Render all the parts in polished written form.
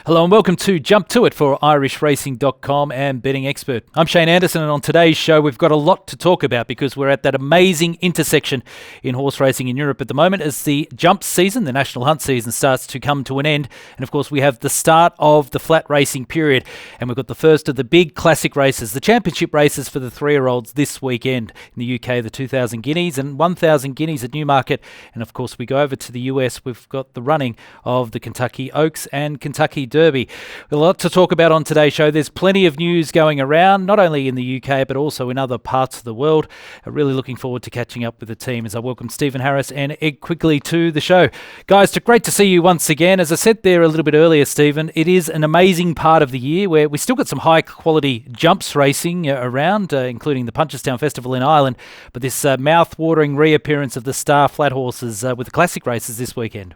Hello and welcome to Jump To It for IrishRacing.com and Betting Expert. I'm Shane Anderson, and on today's show we've got a lot to talk about because we're at that amazing intersection in horse racing in Europe at the moment as the jump season, the national hunt season, starts to come to an end. And of course we have the start of the flat racing period, and we've got the first of the big classic races, the championship races for the 3-year-olds this weekend. In the UK, the 2,000 Guineas and 1,000 Guineas at Newmarket. And of course we go over to the US, we've got the running of the Kentucky Oaks and Kentucky Derby. A lot to talk about on today's show. There's plenty of news going around, not only in the UK, but also in other parts of the world. Really looking forward to catching up with the team as I welcome Stephen Harris and Ed Quigley to the show. Guys, great to see you once again. As I said there a little bit earlier, Stephen, it is an amazing part of the year where we still got some high-quality jumps racing around, including the Punchestown Festival in Ireland, but this mouth-watering reappearance of the star flat horses with the classic races this weekend.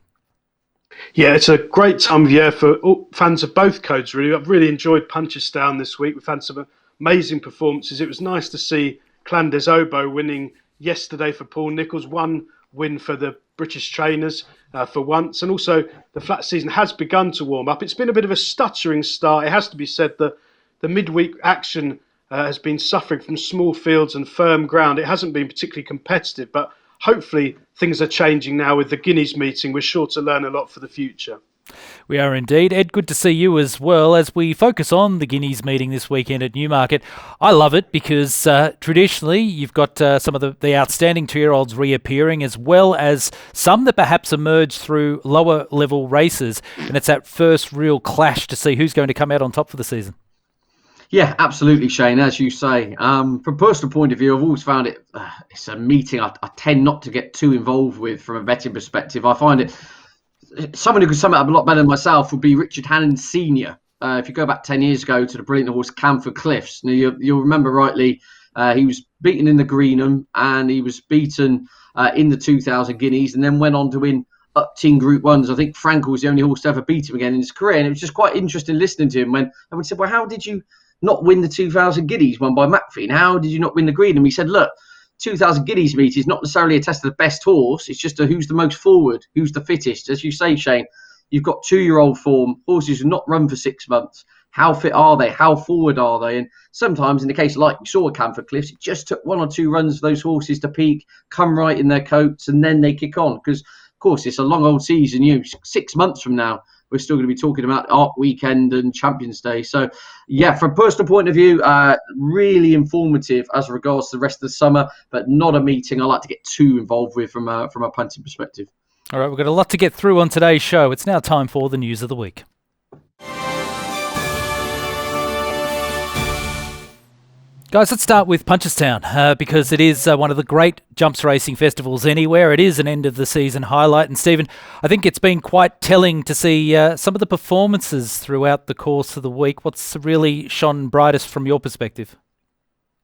Yeah, it's a great time of year for fans of both codes, really. I've really enjoyed Punchestown this week. We've had some amazing performances. It was nice to see Clan des Obeaux winning yesterday for Paul Nicholls, one win for the British trainers for once. And also, the flat season has begun to warm up. It's been a bit of a stuttering start. It has to be said that the midweek action has been suffering from small fields and firm ground. It hasn't been particularly competitive, but hopefully things are changing now with the Guineas meeting. We're sure to learn a lot for the future. We are indeed. Ed, good to see you as well as we focus on the Guineas meeting this weekend at Newmarket. I love it because traditionally you've got some of the outstanding 2-year-olds reappearing, as well as some that perhaps emerge through lower level races. And it's that first real clash to see who's going to come out on top for the season. Yeah, absolutely, Shane. As you say, from a personal point of view, I've always found it's a meeting I tend not to get too involved with from a betting perspective. I find it, someone who could sum it up a lot better than myself would be Richard Hannon Sr. If you go back 10 years ago to the brilliant horse Camphor Cliffs, now you'll remember rightly, he was beaten in the Greenham and he was beaten in the 2,000 Guineas and then went on to win up-team Group 1s. I think Frankel was the only horse to ever beat him again in his career. And it was just quite interesting listening to him when everyone said, well, how did you not win the 2,000 Guineas won by Macfie? How did you not win the Green? And he said, look, 2,000 Guineas meet is not necessarily a test of the best horse. It's just who's the most forward, who's the fittest. As you say, Shane, you've got 2-year-old form, horses who not run for 6 months. How fit are they? How forward are they? And sometimes in the case like we saw at Camphor Cliffs, it just took 1 or 2 runs for those horses to peak, come right in their coats, and then they kick on. Because, of course, it's a long old season. 6 months from now, we're still going to be talking about Arc Weekend and Champions Day. So, yeah, from a personal point of view, really informative as regards to the rest of the summer, but not a meeting I like to get too involved with from a punting perspective. All right, we've got a lot to get through on today's show. It's now time for the news of the week. Guys, let's start with Punchestown because it is one of the great jumps racing festivals anywhere. It is an end of the season highlight. And Stephen, I think it's been quite telling to see some of the performances throughout the course of the week. What's really shone brightest from your perspective?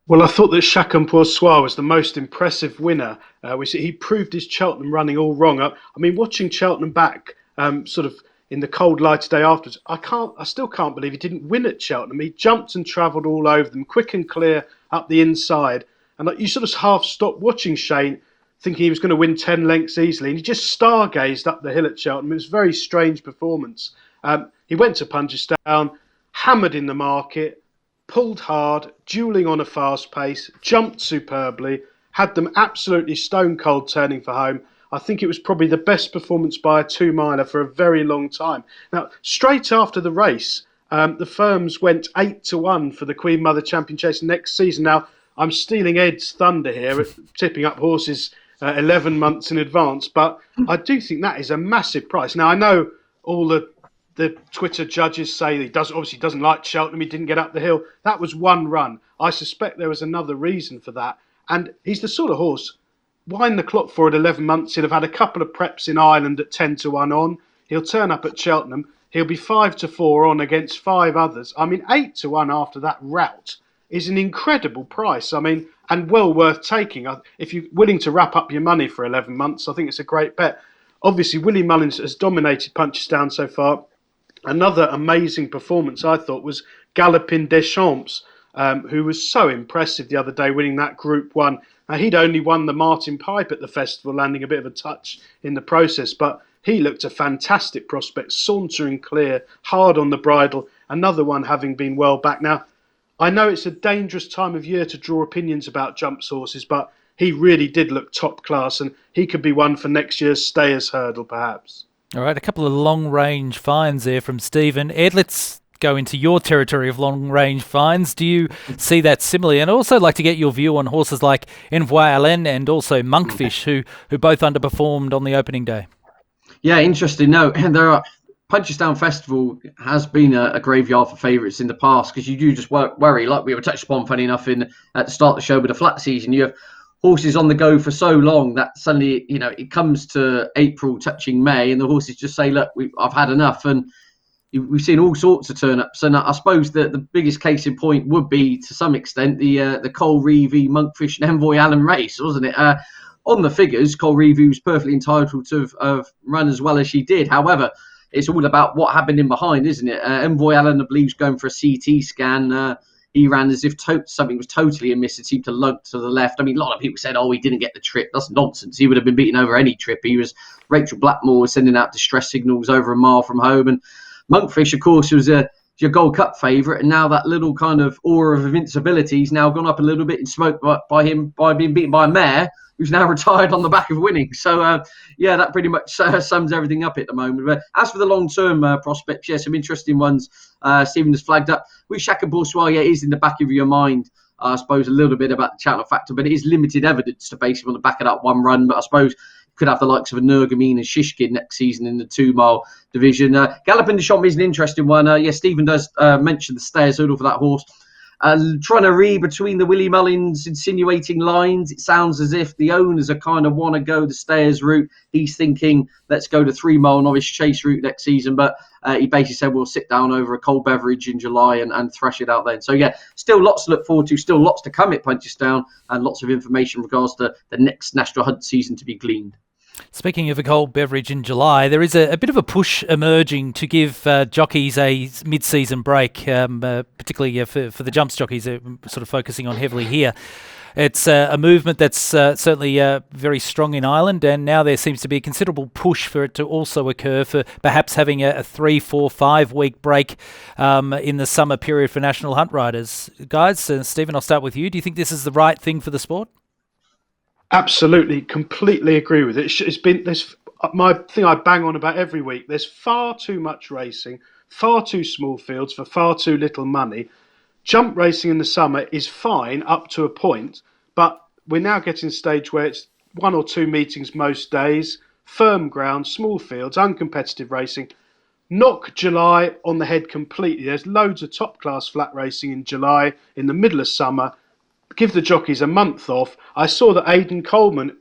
Well, I thought that Chacun Pour Soi was the most impressive winner. He proved his Cheltenham running all wrong. I mean, watching Cheltenham back sort of in the cold light today afterwards, I still can't believe he didn't win at Cheltenham. He jumped and travelled all over them, quick and clear up the inside. And you sort of half stopped watching Shane, thinking he was going to win 10 lengths easily. And he just stargazed up the hill at Cheltenham. It was a very strange performance. He went to Punchestown, hammered in the market, pulled hard, duelling on a fast pace, jumped superbly, had them absolutely stone cold turning for home. I think it was probably the best performance by a 2-miler for a very long time. Now, straight after the race, the firms went 8-1 for the Queen Mother Champion Chase next season. Now, I'm stealing Ed's thunder here, tipping up horses 11 months in advance, but I do think that is a massive price. Now, I know all the Twitter judges say he obviously doesn't like Cheltenham, he didn't get up the hill. That was one run. I suspect there was another reason for that. And he's the sort of horse, wind the clock forward 11 months, he'll have had a couple of preps in Ireland at 10-1 on. He'll turn up at Cheltenham. He'll be 5-4 on against 5 others. I mean, 8-1 after that rout is an incredible price. I mean, and well worth taking. If you're willing to wrap up your money for 11 months, I think it's a great bet. Obviously, Willie Mullins has dominated Punchestown so far. Another amazing performance, I thought, was Galopin Deschamps, who was so impressive the other day, winning that Group 1. He'd only won the Martin Pipe at the festival, landing a bit of a touch in the process. But he looked a fantastic prospect, sauntering clear, hard on the bridle, another one having been well back. Now, I know it's a dangerous time of year to draw opinions about jumps horses, but he really did look top class, and he could be one for next year's Stayers Hurdle, perhaps. All right, a couple of long-range finds there from Stephen. Ed, let's go into your territory of long-range finds. Do you see that similarly? And I'd also like to get your view on horses like Envoy Allen and also Monkfish, who both underperformed on the opening day. Yeah, interesting. No, there are... Punchestown Festival has been a graveyard for favourites in the past, because you do just worry, like we were touched upon, funny enough, at the start of the show with the flat season. You have horses on the go for so long that suddenly, it comes to April touching May, and the horses just say, look, I've had enough. And we've seen all sorts of turn-ups. And I suppose that the biggest case in point would be, to some extent, the Cole Reevy, Monkfish and Envoy Allen race, wasn't it? On the figures, Cole Reevy was perfectly entitled to have run as well as she did. However, it's all about what happened in behind, isn't it? Envoy Allen, I believe, was going for a CT scan. He ran as if something was totally amiss. It seemed to lug to the left. I mean, a lot of people said, he didn't get the trip. That's nonsense. He would have been beaten over any trip. Rachel Blackmore was sending out distress signals over a mile from home. And Monkfish, of course, was your Gold Cup favourite. And now that little kind of aura of invincibility has now gone up a little bit in smoke by being beaten by a mare who's now retired on the back of winning. So, that pretty much sums everything up at the moment. But as for the long-term prospects, some interesting ones. Stephen has flagged up. With Chacun Pour Soi, it is in the back of your mind, I suppose, a little bit about the Cheltenham factor, but it is limited evidence to base him on the back of that one run. But I suppose could have the likes of a Nurgamine and Shishkin next season in the 2-mile division. Galloping de Champs is an interesting one. Stephen does mention the Stayers Hurdle for that horse. Trying to read between the Willie Mullins insinuating lines, it sounds as if the owners are kind of want to go the Stayers route. He's thinking, let's go the 3-mile novice chase route next season. But he basically said, we'll sit down over a cold beverage in July and thrash it out then. So, still lots to look forward to, still lots to come at Punchestown, and lots of information in regards to the next National Hunt season to be gleaned. Speaking of a cold beverage in July, there is a bit of a push emerging to give jockeys a mid-season break, particularly for the jumps jockeys, sort of focusing on heavily here. It's a movement that's certainly very strong in Ireland, and now there seems to be a considerable push for it to also occur, for perhaps having a 3, 4, 5-week break in the summer period for National Hunt riders. Guys, Stephen, I'll start with you. Do you think this is the right thing for the sport? Absolutely, completely agree with it. It's been this my thing I bang on about every week. There's far too much racing, far too small fields for far too little money. Jump racing in the summer is fine up to a point, but we're now getting to a stage where it's 1 or 2 meetings most days, firm ground, small fields, uncompetitive racing. Knock July on the head completely. There's loads of top class flat racing in July, in the middle of summer. Give the jockeys a month off. I saw that Aidan Coleman,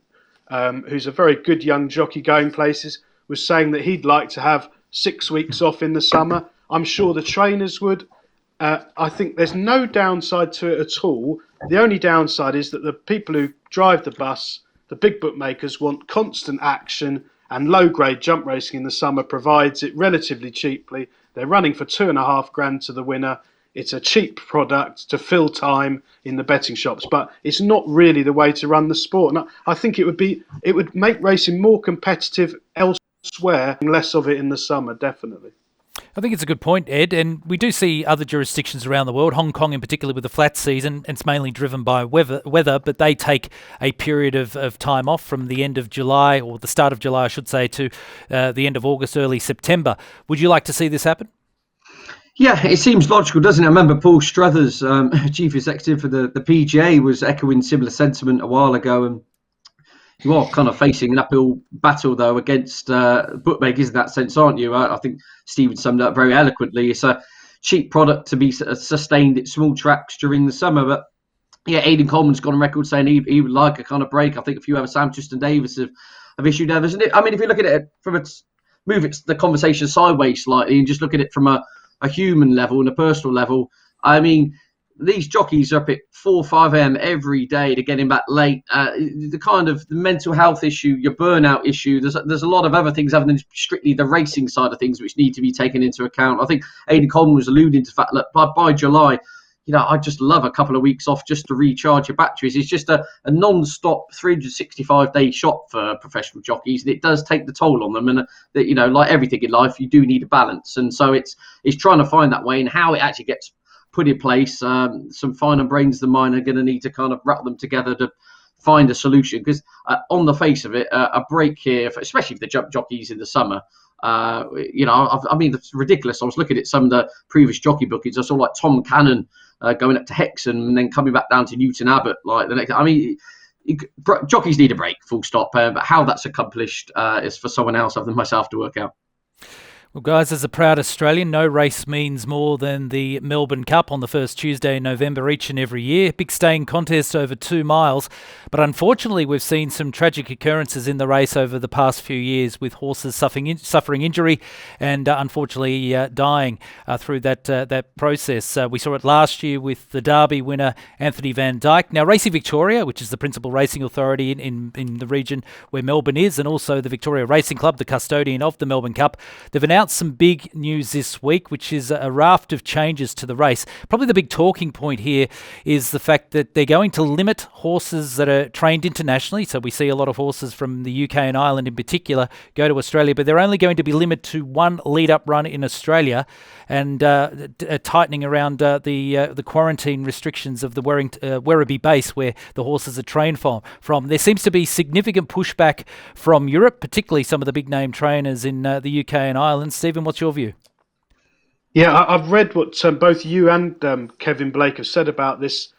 who's a very good young jockey going places, was saying that he'd like to have 6 weeks off in the summer. I'm sure the trainers would. I think there's no downside to it at all. The only downside is that the people who drive the bus, the big bookmakers, want constant action, and low-grade jump racing in the summer provides it relatively cheaply. They're running for $2,500 to the winner. It's a cheap product to fill time in the betting shops, but it's not really the way to run the sport. And I think it would make racing more competitive elsewhere, and less of it in the summer, definitely. I think it's a good point, Ed, and we do see other jurisdictions around the world, Hong Kong in particular with the flat season, and it's mainly driven by weather, but they take a period of time off from the end of July, or the start of July, I should say, to the end of August, early September. Would you like to see this happen? Yeah, it seems logical, doesn't it? I remember Paul Struthers, chief executive for the PGA, was echoing similar sentiment a while ago, and you are kind of facing an uphill battle, though, against bookmakers in that sense, aren't you? I think Stephen summed it up very eloquently. It's a cheap product to be sustained at small tracks during the summer, but Aidan Coleman's gone on record saying he would like a kind of break. I think a few other Sam Tristan-Davis have issued others. And I mean, if you look at it from the conversation sideways slightly and just look at it from a human level and a personal level, I mean, these jockeys are up at 4, 5 a.m. every day to getting back late. The mental health issue, your burnout issue, there's a lot of other things other than strictly the racing side of things which need to be taken into account. I think Aidan Coleman was alluding to the fact that by July, I just love a couple of weeks off just to recharge your batteries. It's just a non-stop 365-day shot for professional jockeys, and it does take the toll on them. And like everything in life, you do need a balance. And so it's trying to find that way, and how it actually gets put in place. Some finer brains than mine are going to need to kind of rattle them together to find a solution. Because on the face of it, a break here, especially for the jump jockeys in the summer. I mean, it's ridiculous. I was looking at some of the previous jockey bookings. I saw like Tom Cannon going up to Hexham and then coming back down to Newton Abbot. Like the next, I mean, jockeys need a break, full stop. But how that's accomplished is for someone else other than myself to work out. Well, guys, as a proud Australian, no race means more than the Melbourne Cup on the first Tuesday in November each and every year. Big staying contest over 2 miles. But unfortunately, we've seen some tragic occurrences in the race over the past few years, with horses suffering injury and unfortunately dying through that process. We saw it last year with the Derby winner, Anthony van Dyke. Now, Racing Victoria, which is the principal racing authority in the region where Melbourne is, and also the Victoria Racing Club, the custodian of the Melbourne Cup, they've announced some big news this week, which is a raft of changes to the race. Probably the big talking point here is the fact that they're going to limit horses that are trained internationally. So we see a lot of horses from the UK and Ireland in particular go to Australia, but they're only going to be limited to one lead-up run in Australia, and tightening around the quarantine restrictions of the Werribee base where the horses are trained from. There seems to be significant pushback from Europe, particularly some of the big-name trainers in the UK and Ireland. Stephen, what's your view? Yeah, I've read what both you and Kevin Blake have said about this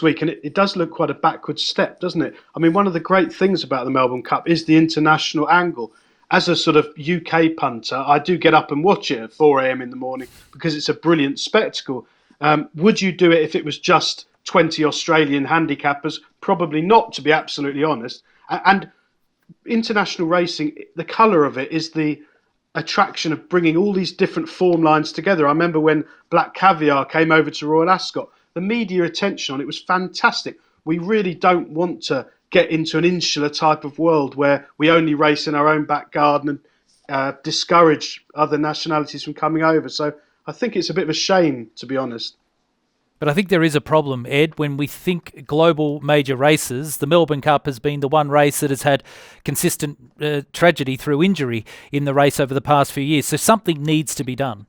week, and it does look quite a backward step, doesn't it? I mean, one of the great things about the Melbourne Cup is the international angle. As a sort of UK punter, I do get up and watch it at 4 a.m. in the morning because it's a brilliant spectacle. Would you do it if it was just 20 Australian handicappers? Probably not, to be absolutely honest. And international racing, the colour of it is the attraction of bringing all these different form lines together. I remember when Black Caviar came over to Royal Ascot, the media attention on it was fantastic. We really don't want to get into an insular type of world where we only race in our own back garden and discourage other nationalities from coming over. So I think it's a bit of a shame, to be honest. But I think there is a problem, Ed, when we think global major races. The Melbourne Cup has been the one race that has had consistent tragedy through injury in the race over the past few years. So something needs to be done.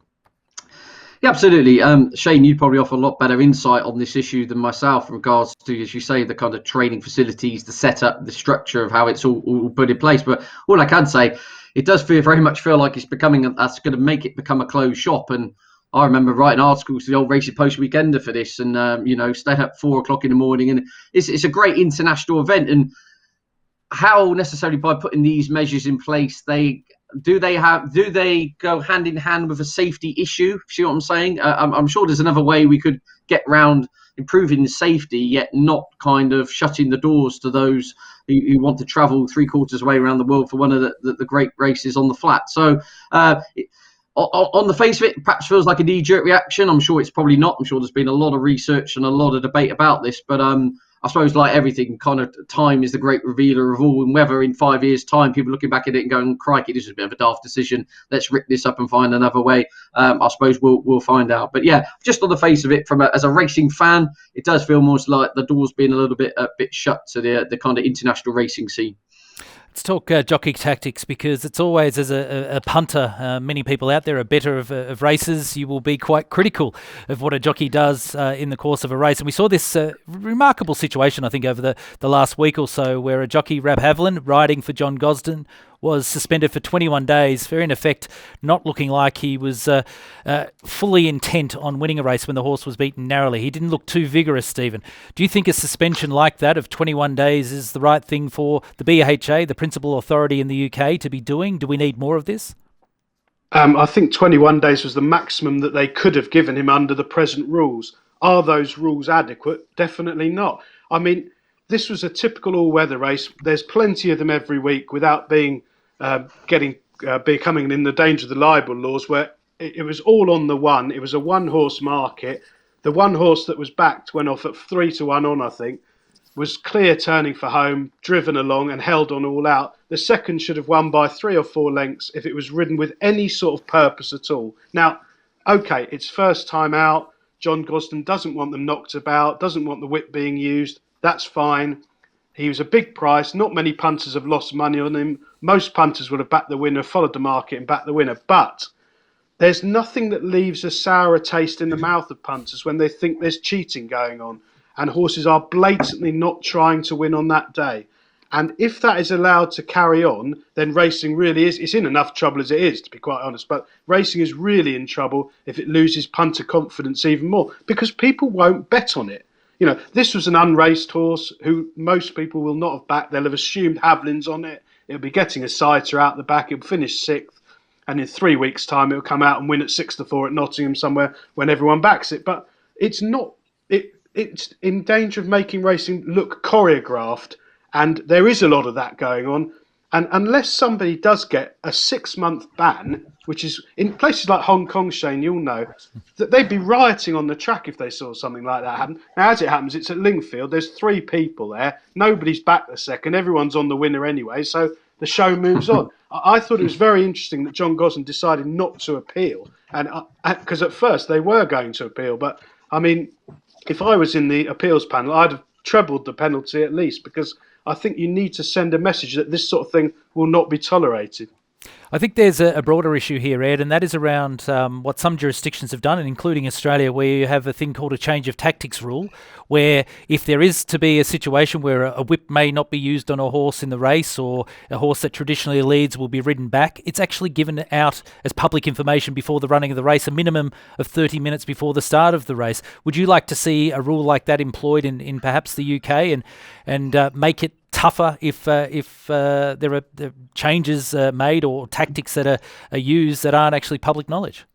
Yeah, absolutely. Shane, you'd probably offer a lot better insight on this issue than myself in regards to, as you say, the kind of training facilities, the setup, the structure of how it's all put in place. But all I can say, it does very much feel like it's becoming, that's going to make it become a closed shop. And I remember writing articles to the old Racing Post Weekender for this, and staying up 4 o'clock in the morning. And it's a great international event. And how necessarily by putting these measures in place, do they go hand in hand with a safety issue? See what I'm saying? I'm sure there's another way we could get round improving safety, yet not kind of shutting the doors to those who want to travel 3/4 way around the world for one of the great races on the flat. So on the face of it, perhaps feels like a knee-jerk reaction. I'm sure it's probably not. I'm sure there's been a lot of research and a lot of debate about this, but I suppose, like everything, kind of time is the great revealer of all, and whether in 5 years' time people looking back at it and going, crikey, this is a bit of a daft decision, let's rip this up and find another way, I suppose we'll find out. But yeah, just on the face of it, as a racing fan, it does feel almost like the door's been a bit shut to the kind of international racing scene. Let's talk jockey tactics, because it's always, as a punter, many people out there are better of races. You will be quite critical of what a jockey does in the course of a race. And we saw this remarkable situation, I think, over the last week or so, where a jockey, Rab Haviland, riding for John Gosden, was suspended for 21 days for, in effect, not looking like he was fully intent on winning a race when the horse was beaten narrowly. He didn't look too vigorous, Stephen. Do you think a suspension like that of 21 days is the right thing for the BHA, the principal authority in the UK, to be doing? Do we need more of this? I think 21 days was the maximum that they could have given him under the present rules. Are those rules adequate? Definitely not. I mean, this was a typical all-weather race. There's plenty of them every week without being becoming in the danger of the libel laws, where it was all on the one. It was a one-horse market. The one horse that was backed went off at 3-1 on, I think, was clear turning for home, driven along and held on all out. The second should have won by 3 or 4 lengths if it was ridden with any sort of purpose at all. Now, okay, it's first time out. John Gosden doesn't want them knocked about, doesn't want the whip being used. That's fine. He was a big price. Not many punters have lost money on him. Most punters would have backed the winner, followed the market and backed the winner. But there's nothing that leaves a sour taste in the mouth of punters when they think there's cheating going on and horses are blatantly not trying to win on that day. And if that is allowed to carry on, then racing really it's in enough trouble as it is, to be quite honest. But racing is really in trouble if it loses punter confidence even more, because people won't bet on it. You know, this was an unraced horse who most people will not have backed. They'll have assumed Haviland's on it. It'll be getting a sighter out the back. It'll finish 6th. And in 3 weeks' time, it'll come out and win at 6-4 at Nottingham somewhere when everyone backs it. But it's not. It's in danger of making racing look choreographed. And there is a lot of that going on. And unless somebody does get a 6-month ban, which is in places like Hong Kong, Shane, you'll know, that they'd be rioting on the track if they saw something like that happen. Now, as it happens, it's at Lingfield. There's 3 people there. Nobody's back the second. Everyone's on the winner anyway. So the show moves on. I thought it was very interesting that John Gosden decided not to appeal. And because at first they were going to appeal. But, I mean, if I was in the appeals panel, I'd have trebled the penalty at least, because I think you need to send a message that this sort of thing will not be tolerated. I think there's a broader issue here, Ed, and that is around what some jurisdictions have done, and including Australia, where you have a thing called a change of tactics rule, where if there is to be a situation where a whip may not be used on a horse in the race, or a horse that traditionally leads will be ridden back, it's actually given out as public information before the running of the race, a minimum of 30 minutes before the start of the race. Would you like to see a rule like that employed in perhaps the UK and make it tougher if there are changes made or tactics that are used that aren't actually public knowledge?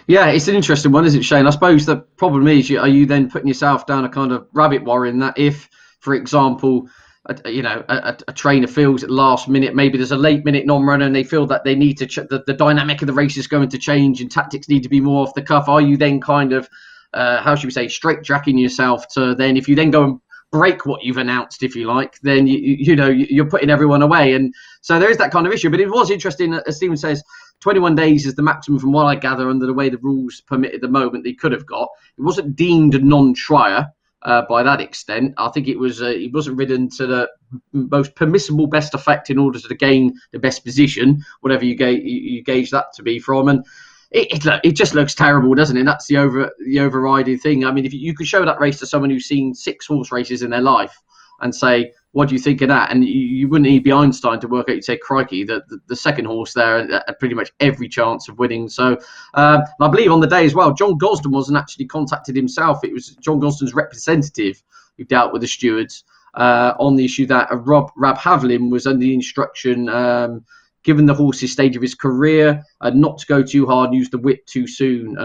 Yeah, it's an interesting one, isn't it, Shane? I suppose the problem is, are you then putting yourself down a kind of rabbit warren in that if, for example, a trainer feels at the last minute, maybe there's a late minute non-runner and they feel that they need to the dynamic of the race is going to change and tactics need to be more off the cuff, are you then kind of, how should we say, straight-jacking yourself to then, if you then go and break what you've announced, if you like, then you're putting everyone away. And so there is that kind of issue. But it was interesting, as Stephen says, 21 days is the maximum from what I gather under the way the rules permit at the moment they could have got. It wasn't deemed a non-trier by that extent. I think it wasn't ridden to the most permissible best effect in order to gain the best position, whatever you gauge that to be from. And it just looks terrible, doesn't it? That's the overriding thing. I mean, if you could show that race to someone who's seen 6 horse races in their life and say, what do you think of that? And you wouldn't need to be Einstein to work out, you'd say, crikey, the second horse there had pretty much every chance of winning. So I believe on the day as well, John Gosden wasn't actually contacted himself. It was John Gosden's representative who dealt with the stewards on the issue that Rab Havlin was under the instruction, given the horse's stage of his career, not to go too hard and use the whip too soon.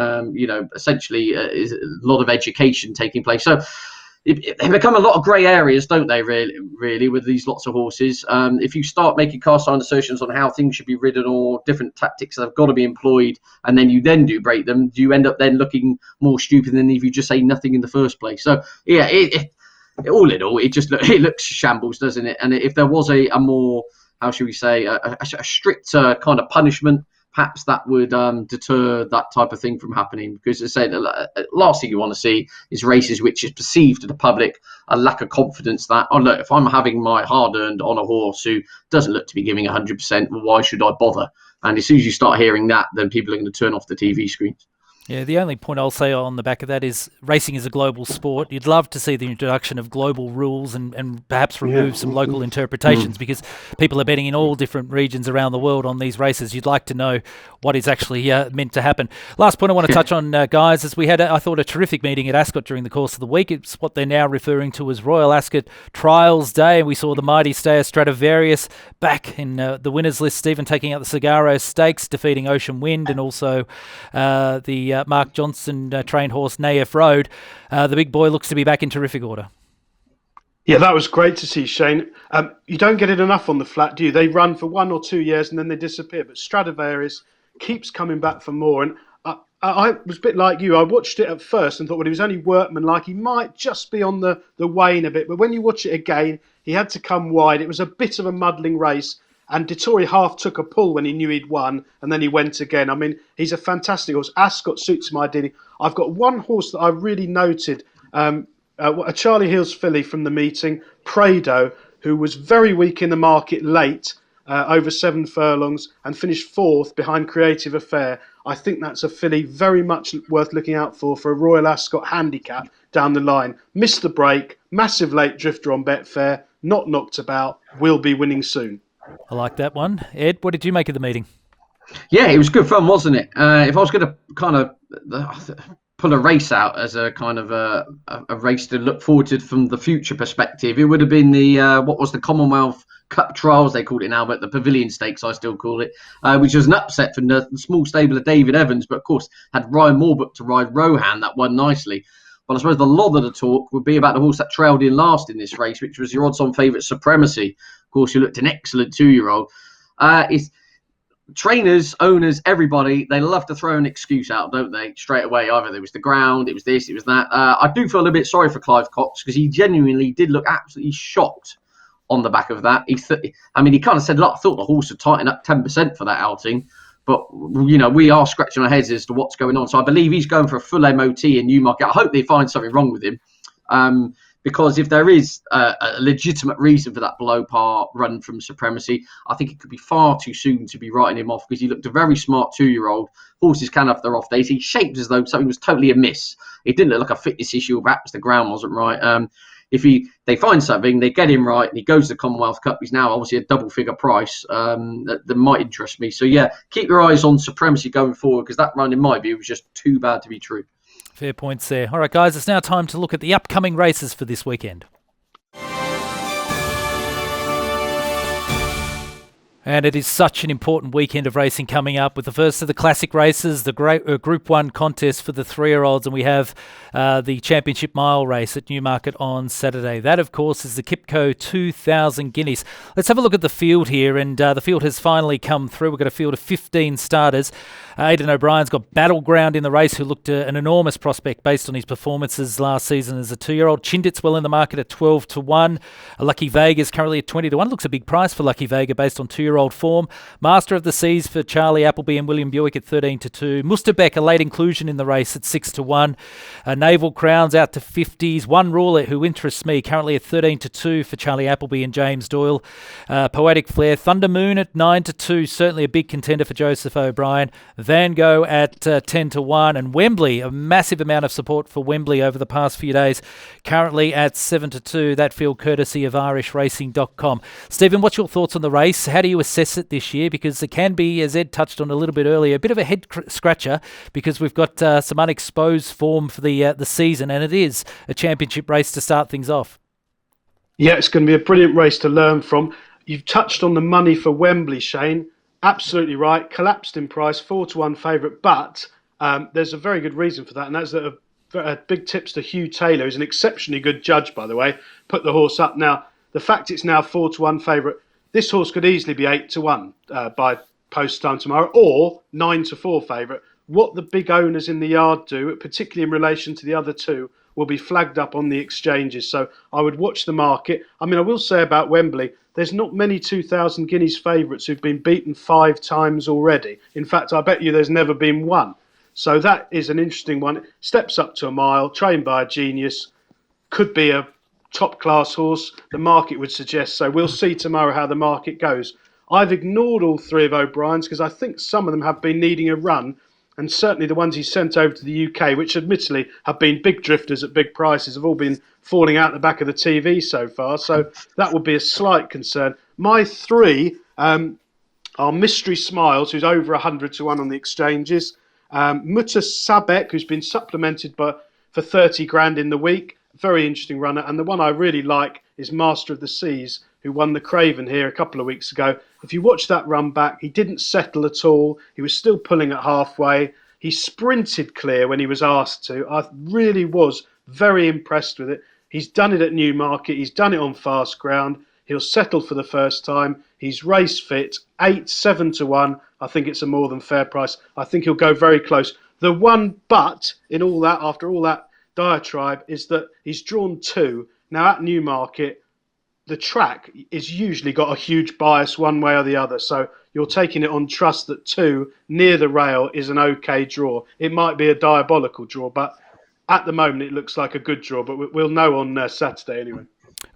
Essentially, is a lot of education taking place. So they become a lot of grey areas, don't they, really, with these lots of horses. If you start making cast iron assertions on how things should be ridden or different tactics that have got to be employed, and then you then do break them, do you end up then looking more stupid than if you just say nothing in the first place? So, yeah, all in all, it looks shambles, doesn't it? And if there was a more, how should we say, a stricter kind of punishment, perhaps that would deter that type of thing from happening. Because as I say, the last thing you want to see is races which is perceived to the public a lack of confidence that, oh look, if I'm having my hard-earned on a horse who doesn't look to be giving 100%, well, why should I bother? And as soon as you start hearing that, then people are going to turn off the TV screens. Yeah, the only point I'll say on the back of that is racing is a global sport. You'd love to see the introduction of global rules and perhaps remove some local interpretations, because people are betting in all different regions around the world on these races. You'd like to know what is actually meant to happen. Last point I want to touch on, guys, is we had, I thought, a terrific meeting at Ascot during the course of the week. It's what they're now referring to as Royal Ascot Trials Day, and we saw the mighty Stayer Stradivarius back in the winners list, Stephen taking out the Cigaro Stakes, defeating Ocean Wind, and also the Mark Johnson trained horse Naif Road. The big boy looks to be back in terrific order. Yeah, that was great to see, Shane. You don't get it enough on the flat, do you? They run for 1 or 2 years and then they disappear. But Stradivarius keeps coming back for more. And I was a bit like you. I watched it at first and thought, well, he was only workman-like. He might just be on the wane a bit. But when you watch it again, he had to come wide. It was a bit of a muddling race. And Dettori half took a pull when he knew he'd won, and then he went again. I mean, he's a fantastic horse. Ascot suits him ideally. I've got one horse that I really noted, a Charlie Hills filly from the meeting, Prado, who was very weak in the market late, over 7 furlongs, and finished 4th behind Creative Affair. I think that's a filly very much worth looking out for a Royal Ascot handicap down the line. Missed the break, massive late drifter on Betfair, not knocked about, will be winning soon. I like that one. Ed, what did you make of the meeting? Yeah, it was good fun, wasn't it? If I was going to kind of pull a race out as a kind of a race to look forward to from the future perspective, it would have been the what was the Commonwealth Cup Trials, they called it now, but the Pavilion Stakes, I still call it, which was an upset from the small stable of David Evans, but of course had Ryan Moorbook to ride Rohan, that won nicely. But I suppose the lot of the talk would be about the horse that trailed in last in this race, which was your odds-on favourite Supremacy. Of course, you looked an excellent 2-year-old. It's trainers, owners, everybody, they love to throw an excuse out, don't they? Straight away, either it was the ground, it was this, it was that. I do feel a bit sorry for Clive Cox because he genuinely did look absolutely shocked on the back of that. He kind of said, look, I thought the horse would tighten up 10% for that outing. But, you know, we are scratching our heads as to what's going on. So I believe he's going for a full MOT in Newmarket. I hope they find something wrong with him. Because if there is a legitimate reason for that below par run from Supremacy, I think it could be far too soon to be writing him off because he looked a very smart 2-year-old. Horses can have their off days. He shaped as though something was totally amiss. It didn't look like a fitness issue, or perhaps the ground wasn't right. If they find something, they get him right, and he goes to the Commonwealth Cup. He's now obviously a double-figure price. That might interest me. So, yeah, keep your eyes on Supremacy going forward because that run, in my view, was just too bad to be true. Fair points there. All right, guys, it's now time to look at the upcoming races for this weekend. And it is such an important weekend of racing coming up with the first of the classic races, the Group 1 contest for the 3-year-olds, and we have the Championship Mile race at Newmarket on Saturday. That, of course, is the Kipco 2000 Guineas. Let's have a look at the field here, and the field has finally come through. We've got a field of 15 starters. Aidan O'Brien's got Battleground in the race, who looked an enormous prospect based on his performances last season as a 2-year-old. Chindit's well in the market at 12-1. Lucky Vega's currently at 20-1. Looks a big price for Lucky Vega based on 2-year-old form. Master of the Seas for Charlie Appleby and William Buick at 13-2. Musterbeck, a late inclusion in the race at 6-1. Naval Crowns out to 50s. One Ruler, who interests me, currently at 13-2 for Charlie Appleby and James Doyle. Poetic Flair. Thunder Moon at 9-2. Certainly a big contender for Joseph O'Brien. Van Gogh at 10-1. And Wembley, a massive amount of support for Wembley over the past few days. Currently at 7-2. That field courtesy of IrishRacing.com. Stephen, what's your thoughts on the race? How do you assess it this year? Because it can be, as Ed touched on a little bit earlier, a bit of a head scratcher because we've got some unexposed form for the season, and it is a championship race to start things off. Yeah, it's going to be a brilliant race to learn from. You've touched on the money for Wembley, Shane. Absolutely right. Collapsed in price, 4-1 favourite, but there's a very good reason for that, and that's that a big tipster, Hugh Taylor, who's an exceptionally good judge, by the way, put the horse up. Now, the fact it's now 4-1 favourite, this horse could easily be 8-1 by post time tomorrow, or 9-4 favourite. What the big owners in the yard do, particularly in relation to the other two, will be flagged up on the exchanges. So I would watch the market. I mean, I will say about Wembley, there's not many 2000 Guineas favourites who've been beaten 5 times already. In fact, I bet you there's never been one. So that is an interesting one. Steps up to a mile, trained by a genius, could be a top-class horse, the market would suggest. So we'll see tomorrow how the market goes. I've ignored all 3 of O'Brien's because I think some of them have been needing a run, and certainly the ones he sent over to the UK, which admittedly have been big drifters at big prices, have all been falling out the back of the TV so far. So that would be a slight concern. My 3 are Mystery Smiles, who's over 100-1 on the exchanges. Mutta Sabek, who's been supplemented for 30 grand in the week. Very interesting runner. And the one I really like is Master of the Seas, who won the Craven here a couple of weeks ago. If you watch that run back, he didn't settle at all. He was still pulling at halfway. He sprinted clear when he was asked to. I really was very impressed with it. He's done it at Newmarket. He's done it on fast ground. He'll settle for the first time. He's race fit. 7-1. I think it's a more than fair price. I think he'll go very close. The one but in all that, after all that diatribe, is that he's drawn 2. Now at Newmarket, the track is usually got a huge bias one way or the other. So you're taking it on trust that 2 near the rail is an okay draw. It might be a diabolical draw, but at the moment it looks like a good draw. But we'll know on Saturday anyway.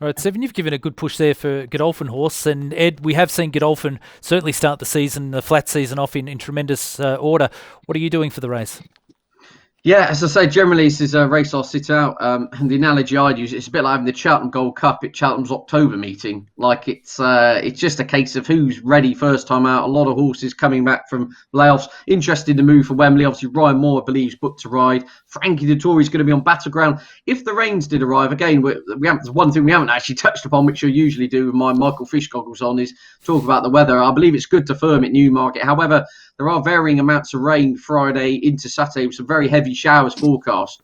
All right, Stephen, you've given a good push there for Godolphin horse. And Ed, we have seen Godolphin certainly start the flat season off in tremendous order. What are you doing for the race? Yeah, as I say, generally this is a race I'll sit out. And the analogy I'd use, it's a bit like having the Cheltenham Gold Cup at Cheltenham's October meeting. Like it's just a case of who's ready first time out. A lot of horses coming back from layoffs. Interested to move for Wembley. Obviously, Ryan Moore believes booked to ride. Frankie Dettori is going to be on Battleground. If the rains did arrive, again, there's one thing we haven't actually touched upon, which I usually do with my Michael Fish goggles on, is talk about the weather. I believe it's good to firm at Newmarket. However, there are varying amounts of rain Friday into Saturday with some very heavy showers forecast,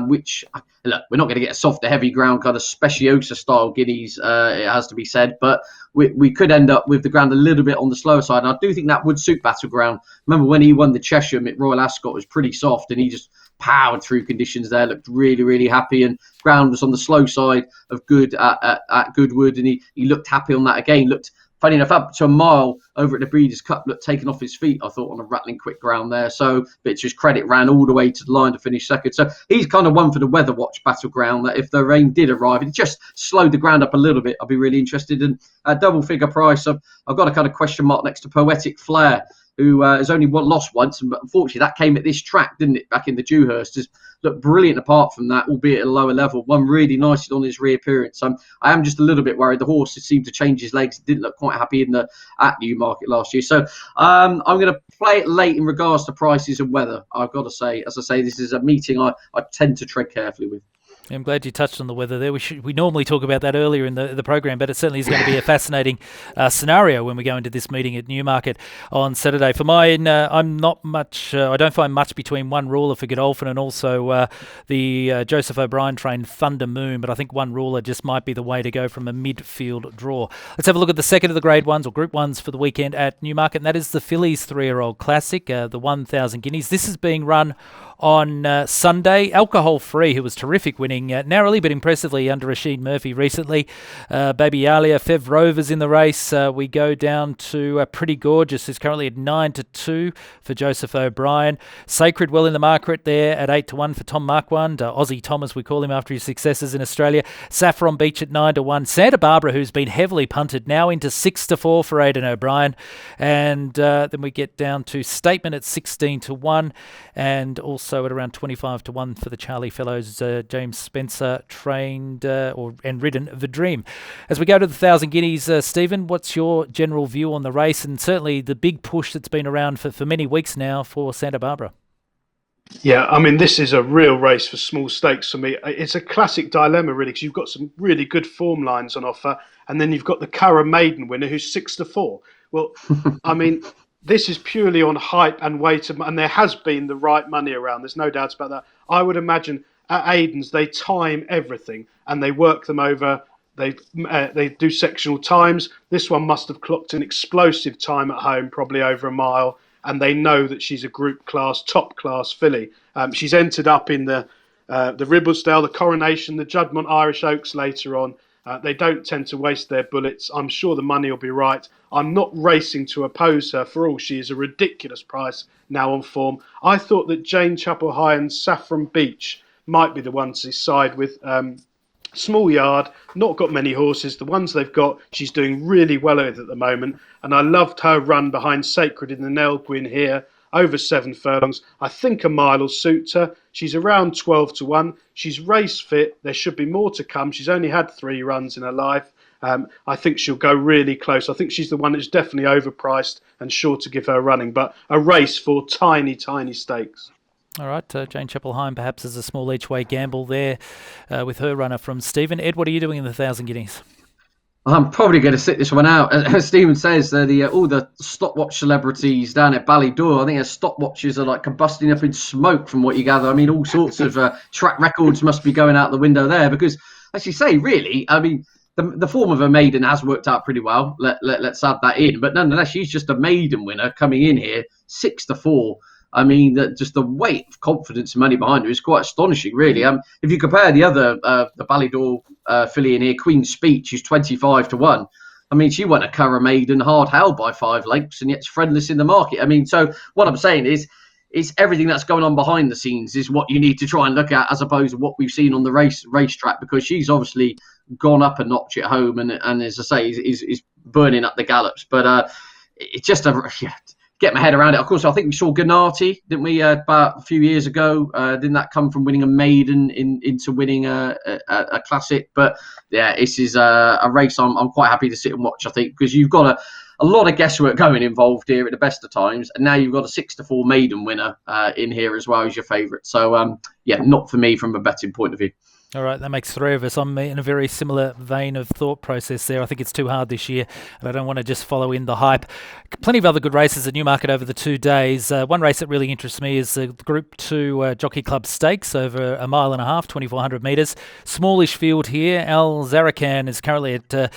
which, look, we're not going to get a softer, heavy ground kind of Speciosa style Guineas, it has to be said, but we could end up with the ground a little bit on the slower side. And I do think that would suit Battleground. Remember when he won the Chesham at Royal Ascot, it was pretty soft and he just powered through conditions there, looked really, really happy, and ground was on the slow side of good at Goodwood, and he looked happy on that again, looked funny enough, up to a mile over at the Breeders' Cup, looked taken off his feet, I thought, on a rattling quick ground there. So, but to his credit, ran all the way to the line to finish second. So he's kind of one for the Weather Watch Battleground, that if the rain did arrive, it just slowed the ground up a little bit. I'll be really interested. And double figure price, I've got a kind of question mark next to Poetic Flair, who has only lost once, but unfortunately that came at this track, didn't it, back in the Dewhurst. Just looked brilliant apart from that, albeit at a lower level. Won really nicely on his reappearance. I am just a little bit worried. The horse seemed to change his legs. Didn't look quite happy at Newmarket last year. So I'm going to play it late in regards to prices and weather. I've got to say, as I say, this is a meeting I tend to tread carefully with. I'm glad you touched on the weather there. We normally talk about that earlier in the program, but it certainly is going to be a fascinating scenario when we go into this meeting at Newmarket on Saturday. For mine, I'm not much. I don't find much between One Ruler for Godolphin and also the Joseph O'Brien train Thunder Moon, but I think One Ruler just might be the way to go from a midfield draw. Let's have a look at the second of the Grade 1s or Group 1s for the weekend at Newmarket, and that is the Fillies 3-year-old Classic, the 1,000 guineas. This is being run on Sunday. Alcohol-free, who was terrific, winning narrowly but impressively under Rashid Murphy recently. Baby Alia, Fev Rovers in the race. We go down to Pretty Gorgeous, who's currently at 9-2 for Joseph O'Brien. Sacred well in the market there at 8-1 for Tom Marquand. Aussie Tom, as we call him after his successes in Australia. Saffron Beach at 9-1. Santa Barbara, who's been heavily punted, now into 6-4 for Aidan O'Brien. And then we get down to Statement at 16-1, and also at around 25-1 for the Charlie Fellows, James Spencer, trained and ridden the Dream. As we go to the 1,000 guineas, Stephen, what's your general view on the race and certainly the big push that's been around for many weeks now for Santa Barbara? Yeah, I mean, this is a real race for small stakes for me. It's a classic dilemma, really, because you've got some really good form lines on offer, and then you've got the Curragh Maiden winner who's 6-4. Well, I mean, this is purely on hype and weight, and there has been the right money around. There's no doubt about that. I would imagine at Aidan's, they time everything and they work them over. They do sectional times. This one must have clocked an explosive time at home, probably over a mile, and they know that she's a group class, top class filly. She's entered up in the Ribblesdale, the Coronation, the Juddmonte Irish Oaks later on. They don't tend to waste their bullets. I'm sure the money will be right. I'm not racing to oppose her, for all she is a ridiculous price now on form. I thought that Jane Chapel High and Saffron Beach might be the ones to side with. Small yard, not got many horses. The ones they've got, she's doing really well with at the moment. And I loved her run behind Sacred in the Nell Gwyn here, over 7 furlongs. I think a mile will suit her. She's around 12-1. She's race fit. There should be more to come. She's only had 3 runs in her life. I think she'll go really close. I think she's the one that's definitely overpriced and sure to give her running, but a race for tiny, tiny stakes. All right, Jane Chapel-Hyde perhaps as a small each-way gamble there with her runner from Stephen. Ed, what are you doing in the 1,000 guineas? I'm probably going to sit this one out. As Stephen says, all the stopwatch celebrities down at Ballydor, I think their stopwatches are like combusting up in smoke from what you gather. I mean, all sorts of track records must be going out the window there because, as you say, really, I mean, the form of a maiden has worked out pretty well. Let's add that in. But nonetheless, she's just a maiden winner coming in here, 6-4. I mean, just the weight of confidence and money behind her is quite astonishing, really. If you compare the other, the Ballydor filly in here, Queen's Speech, who's 25-1. I mean, she won a Curragh Maiden hard held by 5 lengths, and yet it's friendless in the market. I mean, so what I'm saying is everything that's going on behind the scenes is what you need to try and look at, as opposed to what we've seen on the racetrack, because she's obviously gone up a notch at home, and as I say, is burning up the gallops. But it's just get my head around it. Of course, I think we saw Gennati, didn't we, about a few years ago? Didn't that come from winning a maiden into winning a classic? But yeah, this is a race I'm quite happy to sit and watch, I think, because you've got a lot of guesswork going involved here at the best of times, and now you've got a 6-4 maiden winner in here as well as your favourite. So yeah, not for me from a betting point of view. All right, that makes 3 of us. I'm in a very similar vein of thought process there. I think it's too hard this year, and I don't want to just follow in the hype. Plenty of other good races at Newmarket over the 2 days. One race that really interests me is the Group 2 Jockey Club Stakes over 1.5 miles, 2,400 metres. Smallish field here. Al Zarakan is currently at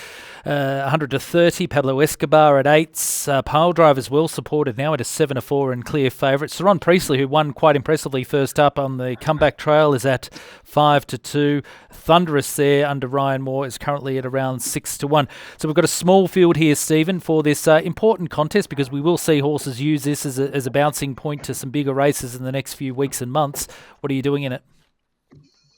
100-30. Pablo Escobar at 8s. Pile Driver's well supported now at a 7-4 and clear favourite. Saron Priestley, who won quite impressively first up on the comeback trail, is at 5-2. Thunderous there under Ryan Moore is currently at around 6-1. So we've got a small field here, Stephen, for this important contest, because we will see horses use this as a bouncing point to some bigger races in the next few weeks and months. What are you doing in it?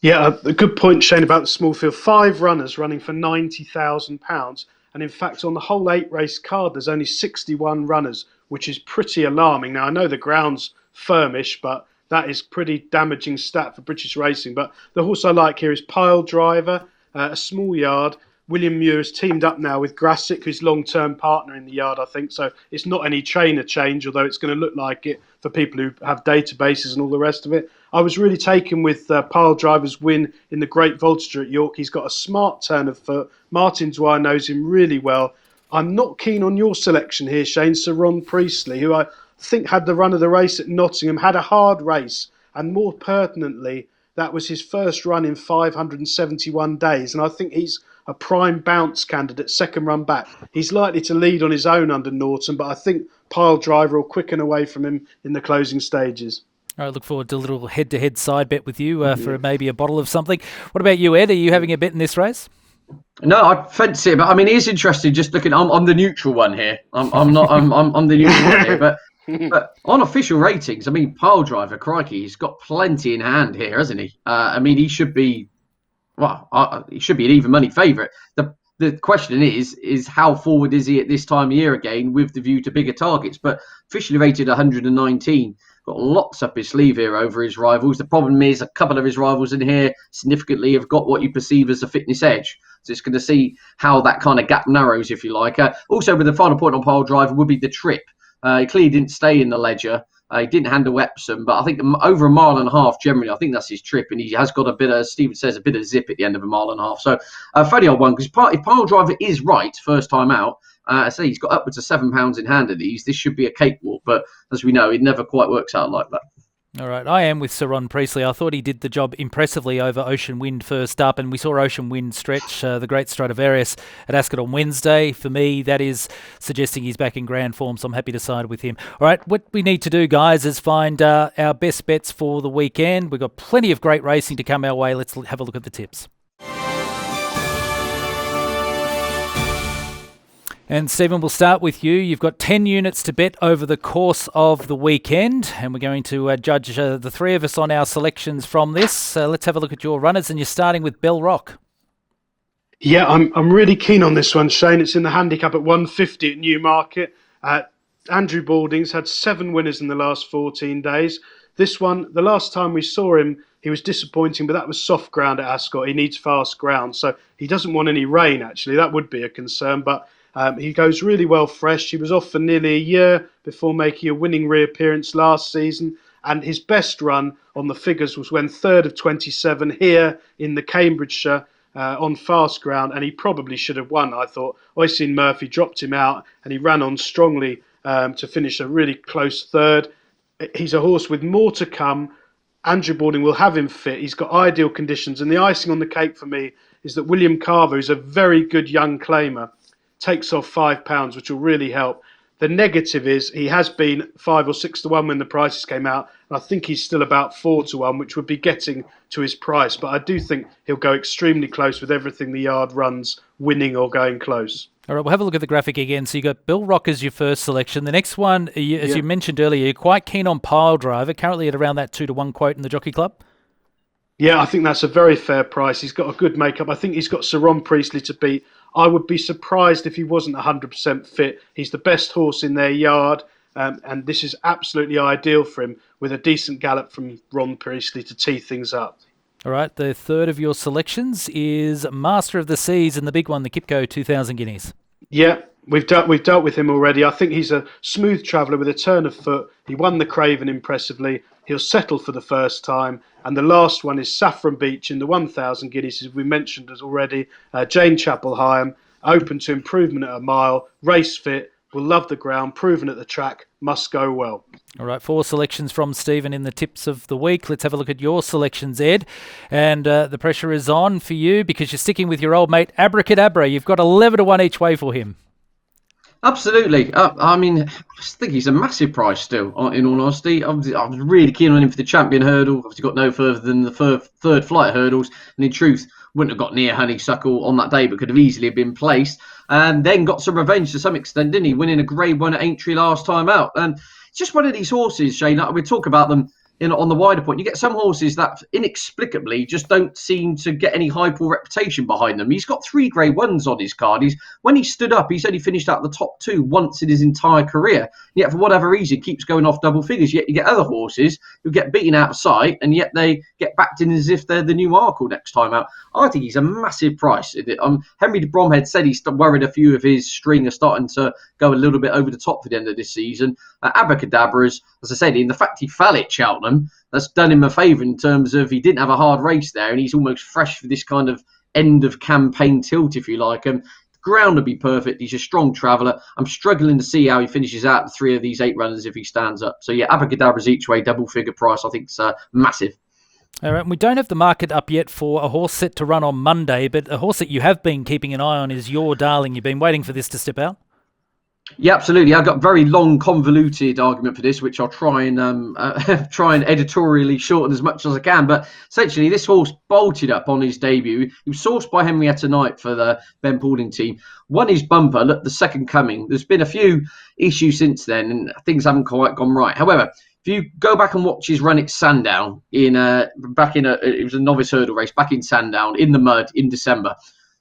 Yeah, a good point, Shane, about the small field. 5 runners running for £90,000. And in fact, on the whole 8-race card, there's only 61 runners, which is pretty alarming. Now, I know the ground's firmish, but that is pretty damaging stat for British racing. But the horse I like here is Pile Driver, a small yard. William Muir has teamed up now with Grassick, who's long-term partner in the yard, I think. So it's not any trainer change, although it's going to look like it for people who have databases and all the rest of it. I was really taken with Pile Driver's win in the Great Voltigeur at York. He's got a smart turn of foot. Martin Dwyer knows him really well. I'm not keen on your selection here, Shane. Saron Priestley, who I think had the run of the race at Nottingham, had a hard race, and more pertinently, that was his first run in 571 days, and I think he's a prime bounce candidate, second run back. He's likely to lead on his own under Norton, but I think Pile Driver will quicken away from him in the closing stages. All right, look forward to a little head-to-head side bet with you for maybe a bottle of something. What about you, Ed? Are you having a bet in this race? No, I fancy it, but I mean, it is interesting. Just looking, I'm the neutral one here. I'm not. I'm the neutral one here, but on official ratings, I mean, Pile Driver, crikey, he's got plenty in hand here, hasn't he? I mean, he should be, he should be an even money favourite. The question is how forward is he at this time of year again, with the view to bigger targets? But officially rated 119. Got lots up his sleeve here over his rivals. The problem is a couple of his rivals in here significantly have got what you perceive as a fitness edge. So it's going to see how that kind of gap narrows, if you like. Also, with the final point on Pile Driver would be the trip. He clearly didn't stay in the Ledger. He didn't handle Epsom, but I think over 1.5 miles generally, I think that's his trip, and he has got a bit of, Stephen says, a bit of zip at the end of 1.5 miles. So fairly odd one, because if Pile Driver is right first time out, I say he's got upwards of £7 in hand of these. This should be a cakewalk, but as we know, it never quite works out like that. All right, I am with Saron Priestley. I thought he did the job impressively over Ocean Wind first up, and we saw Ocean Wind stretch the Great Stradivarius at Ascot on Wednesday. For me, that is suggesting he's back in grand form, so I'm happy to side with him. All right, what we need to do, guys, is find our best bets for the weekend. We've got plenty of great racing to come our way. Let's have a look at the tips. And Stephen, we'll start with you. You've got 10 units to bet over the course of the weekend, and we're going to judge the 3 of us on our selections from this. Let's have a look at your runners, and you're starting with Bell Rock. Yeah, I'm really keen on this one, Shane. It's in the handicap at 150 at Newmarket. Andrew Balding's had 7 winners in the last 14 days. This one, the last time we saw him, he was disappointing, but that was soft ground at Ascot. He needs fast ground, so he doesn't want any rain, actually. That would be a concern, but he goes really well fresh. He was off for nearly a year before making a winning reappearance last season. And his best run on the figures was when 3rd of 27 here in the Cambridgeshire on fast ground. And he probably should have won, I thought. Oisin Murphy dropped him out and he ran on strongly to finish a really close 3rd. He's a horse with more to come. Andrew Balding will have him fit. He's got ideal conditions. And the icing on the cake for me is that William Carver, who's a very good young claimer, takes off £5, which will really help. The negative is he has been 5 or 6 to 1 when the prices came out. And I think he's still about 4 to 1, which would be getting to his price. But I do think he'll go extremely close with everything the yard runs, winning or going close. All right, we'll have a look at the graphic again. So you got Bill Rock as your first selection. The next one, as you mentioned earlier, you're quite keen on Pile Driver, currently at around that 2 to 1 quote in the Jockey Club. Yeah, I think that's a very fair price. He's got a good makeup. I think he's got Sir Ron Priestley to beat. I would be surprised if he wasn't 100% fit. He's the best horse in their yard, and this is absolutely ideal for him with a decent gallop from Ron Priestley to tee things up. All right, the third of your selections is Master of the Seas and the big one, the Kipco 2,000 guineas. Yeah, we've dealt with him already. I think he's a smooth traveller with a turn of foot. He won the Craven impressively. He'll settle for the first time. And the last one is Saffron Beach in the 1,000 guineas, as we mentioned as already. Jane Chapel-Hyam, open to improvement at a mile, race fit, will love the ground, proven at the track, must go well. All right, 4 selections from Stephen in the tips of the week. Let's have a look at your selections, Ed. And the pressure is on for you because you're sticking with your old mate, Abracadabra. You've got 11 to 1 each way for him. Absolutely. I mean, I think he's a massive price still, in all honesty. I was really keen on him for the champion hurdle. Obviously got no further than the third flight hurdles. And in truth, wouldn't have got near Honeysuckle on that day, but could have easily been placed. And then got some revenge to some extent, didn't he? Winning a Grade 1 at Aintree last time out. And it's just one of these horses, Shane. We talk about them on the wider point. You get some horses that inexplicably just don't seem to get any hype or reputation behind them. He's got 3 Grade 1s on his card. When he stood up, he's only finished out the top 2 once in his entire career. Yet for whatever reason, keeps going off double figures. Yet you get other horses who get beaten out of sight, and yet they get backed in as if they're the new Arkle next time out. I think he's a massive price. Henry de Bromhead said he's worried a few of his string are starting to go a little bit over the top for the end of this season. Abracadabra, as I said, in the fact he fell at Cheltenham, that's done him a favour in terms of he didn't have a hard race there, and he's almost fresh for this kind of end of campaign tilt, if you like. And the ground will be perfect. He's a strong traveller. I'm struggling to see how he finishes out the 3 of these 8 runners if he stands up. So yeah, Abracadabra's each way double figure price. I think it's massive. All right, we don't have the market up yet for a horse set to run on Monday, but a horse that you have been keeping an eye on is Your Darling. You've been waiting for this to step out. Yeah, absolutely. I've got a very long, convoluted argument for this, which I'll try and editorially shorten as much as I can. But essentially, this horse bolted up on his debut. He was sourced by Henrietta Knight for the Ben Paulding team. Won his bumper, looked the second coming. There's been a few issues since then, and things haven't quite gone right. However, if you go back and watch his run at Sandown it was a novice hurdle race back in Sandown in the mud in December.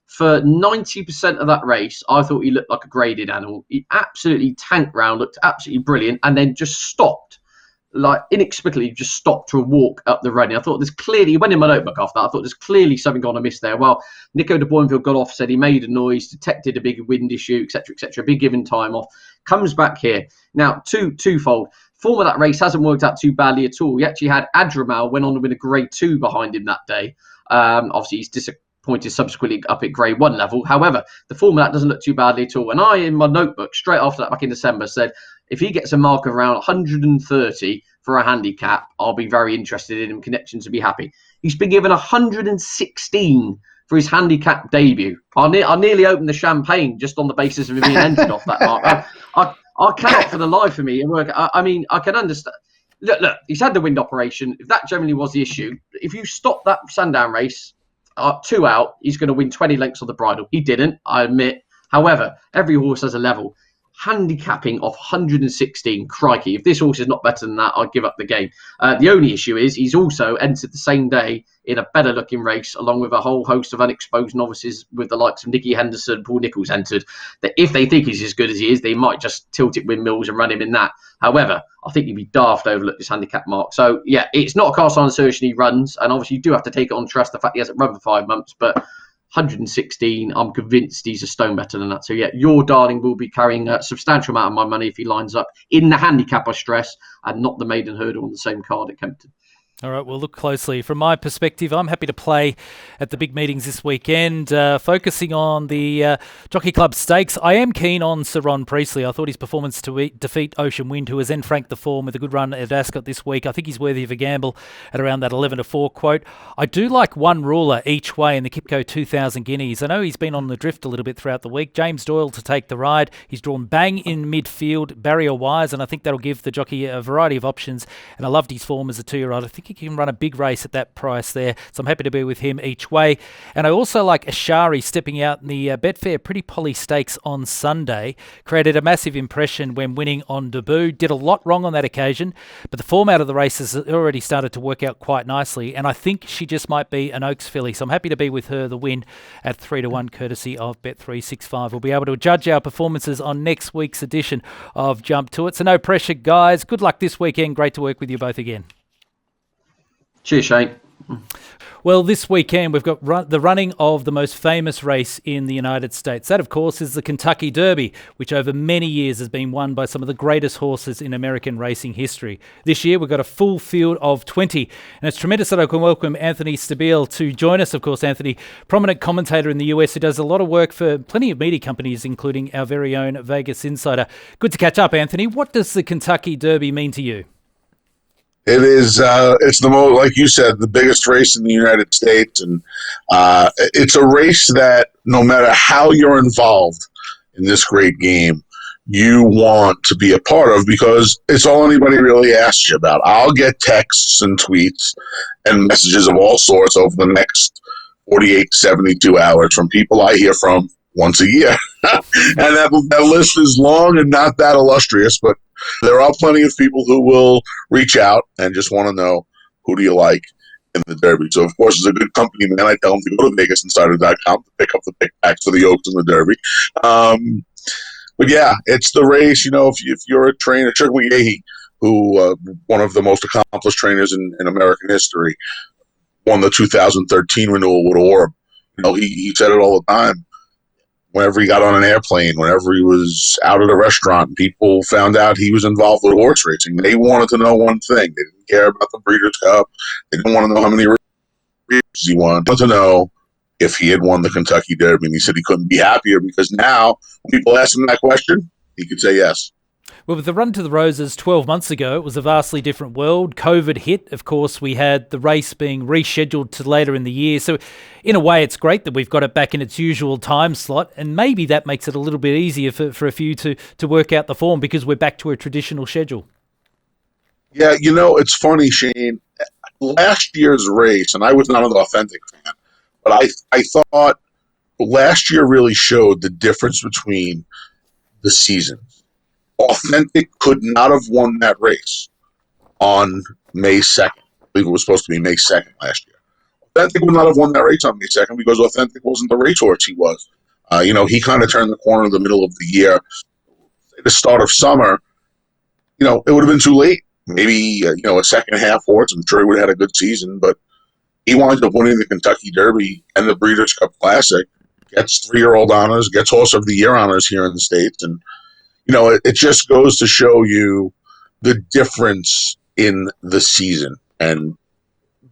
For 90% of that race, I thought he looked like a graded animal. He absolutely tanked round, looked absolutely brilliant, and then just stopped, like inexplicably just stopped to a walk up the running. I thought there's clearly, he went in my notebook after that, I thought there's clearly something gone amiss there. Well, Nico de Boinville got off, said he made a noise, detected a big wind issue, etc., big given time off, comes back here. Now, twofold. Form of that race hasn't worked out too badly at all. He actually had Adramal, went on to win a Grade 2 behind him that day. Obviously, he's disappointed subsequently up at Grade 1 level. However, the form of that doesn't look too badly at all. And I, in my notebook, straight after that back in December, said, if he gets a mark of around 130 for a handicap, I'll be very interested in him. Connections to be happy. He's been given 116 for his handicap debut. I nearly opened the champagne just on the basis of him being entered off that mark. I cannot for the life of me work. I mean, I can understand. Look, he's had the wind operation. If that generally was the issue, if you stop that Sandown race, 2 out, he's going to win 20 lengths on the bridle. He didn't, I admit. However, every horse has a level. Handicapping of 116, crikey. If this horse is not better than that, I'd give up the game. The only issue is he's also entered the same day in a better looking race, along with a whole host of unexposed novices with the likes of Nicky Henderson, Paul Nicholls entered. That if they think he's as good as he is, they might just tilt it windmills and run him in that. However, I think you'd be daft to overlook this handicap mark. So yeah, it's not a cast iron assertion he runs, and obviously you do have to take it on trust the fact he hasn't run for 5 months, but 116, I'm convinced he's a stone better than that. So yeah, Your Darling will be carrying a substantial amount of my money if he lines up in the handicap, I stress, and not the maiden hurdle on the same card at Kempton. All right, we'll look closely. From my perspective, I'm happy to play at the big meetings this weekend, focusing on the Jockey Club Stakes. I am keen on Sir Ron Priestley. I thought his performance to defeat Ocean Wind, who has then franked the form with a good run at Ascot this week. I think he's worthy of a gamble at around that 11-4 quote. I do like one ruler each way in the Kipco 2000 Guineas. I know he's been on the drift a little bit throughout the week. James Doyle to take the ride. He's drawn bang in midfield, barrier-wise, and I think that'll give the jockey a variety of options. And I loved his form as a two-year-old. I think he can run a big race at that price there, so I'm happy to be with him each way. And I also like Ashari stepping out in the Betfair Pretty Polly Stakes on Sunday. Created a massive impression when winning on debut. Did a lot wrong on that occasion, but the form out of the race has already started to work out quite nicely, and I think she just might be an Oaks filly, so I'm happy to be with her the win at 3-1 courtesy of Bet365. We'll be able to judge our performances on next week's edition of Jump to It, so no pressure, guys. Good luck this weekend. Great to work with you both again. Cheers, Shane. Well, this weekend we've got the running of the most famous race in the United States. That, of course, is the Kentucky Derby, which over many years has been won by some of the greatest horses in American racing history. This year we've got a full field of 20, and it's tremendous that I can welcome Anthony Stabile to join us. Of course, Anthony, prominent commentator in the US who does a lot of work for plenty of media companies, including our very own Vegas Insider. Good to catch up, Anthony. What does the Kentucky Derby mean to you? It is. It's the most, like you said, the biggest race in the United States, and it's a race that no matter how you're involved in this great game, you want to be a part of because it's all anybody really asks you about. I'll get texts and tweets and messages of all sorts over the next 48 to 72 hours from people I hear from once a year, and that list is long and not that illustrious, but there are plenty of people who will reach out and just want to know, who do you like in the Derby? So, of course, as a good company man, I tell them to go to VegasInsider.com to pick up the pick packs for the Oaks in the Derby. But, yeah, it's the race. You know, if you're a trainer, Chuck McGahee, who one of the most accomplished trainers in American history, won the 2013 renewal with Orb. You know, he said it all the time. Whenever he got on an airplane, whenever he was out at a restaurant, people found out he was involved with horse racing. They wanted to know one thing. They didn't care about the Breeders' Cup. They didn't want to know how many races he won. They wanted to know if he had won the Kentucky Derby. And he said he couldn't be happier because now when people ask him that question, he could say yes. Well, with the Run to the Roses 12 months ago, it was a vastly different world. COVID hit. Of course, we had the race being rescheduled to later in the year. So in a way, it's great that we've got it back in its usual time slot. And maybe that makes it a little bit easier for a few to work out the form because we're back to a traditional schedule. Yeah, you know, it's funny, Shane. Last year's race, and I was not an Authentic fan, but I thought last year really showed the difference between the seasons. Authentic could not have won that race on May 2nd. I believe it was supposed to be May 2nd last year. Authentic would not have won that race on May 2nd because Authentic wasn't the racehorse he was. You know, he kind of turned the corner in the middle of the year. The start of summer, you know, it would have been too late. Maybe, you know, a second half horse. I'm sure he would have had a good season, but he winds up winning the Kentucky Derby and the Breeders' Cup Classic, gets 3-year-old honors, gets Horse of the Year honors here in the States, and you know, it just goes to show you the difference in the season. And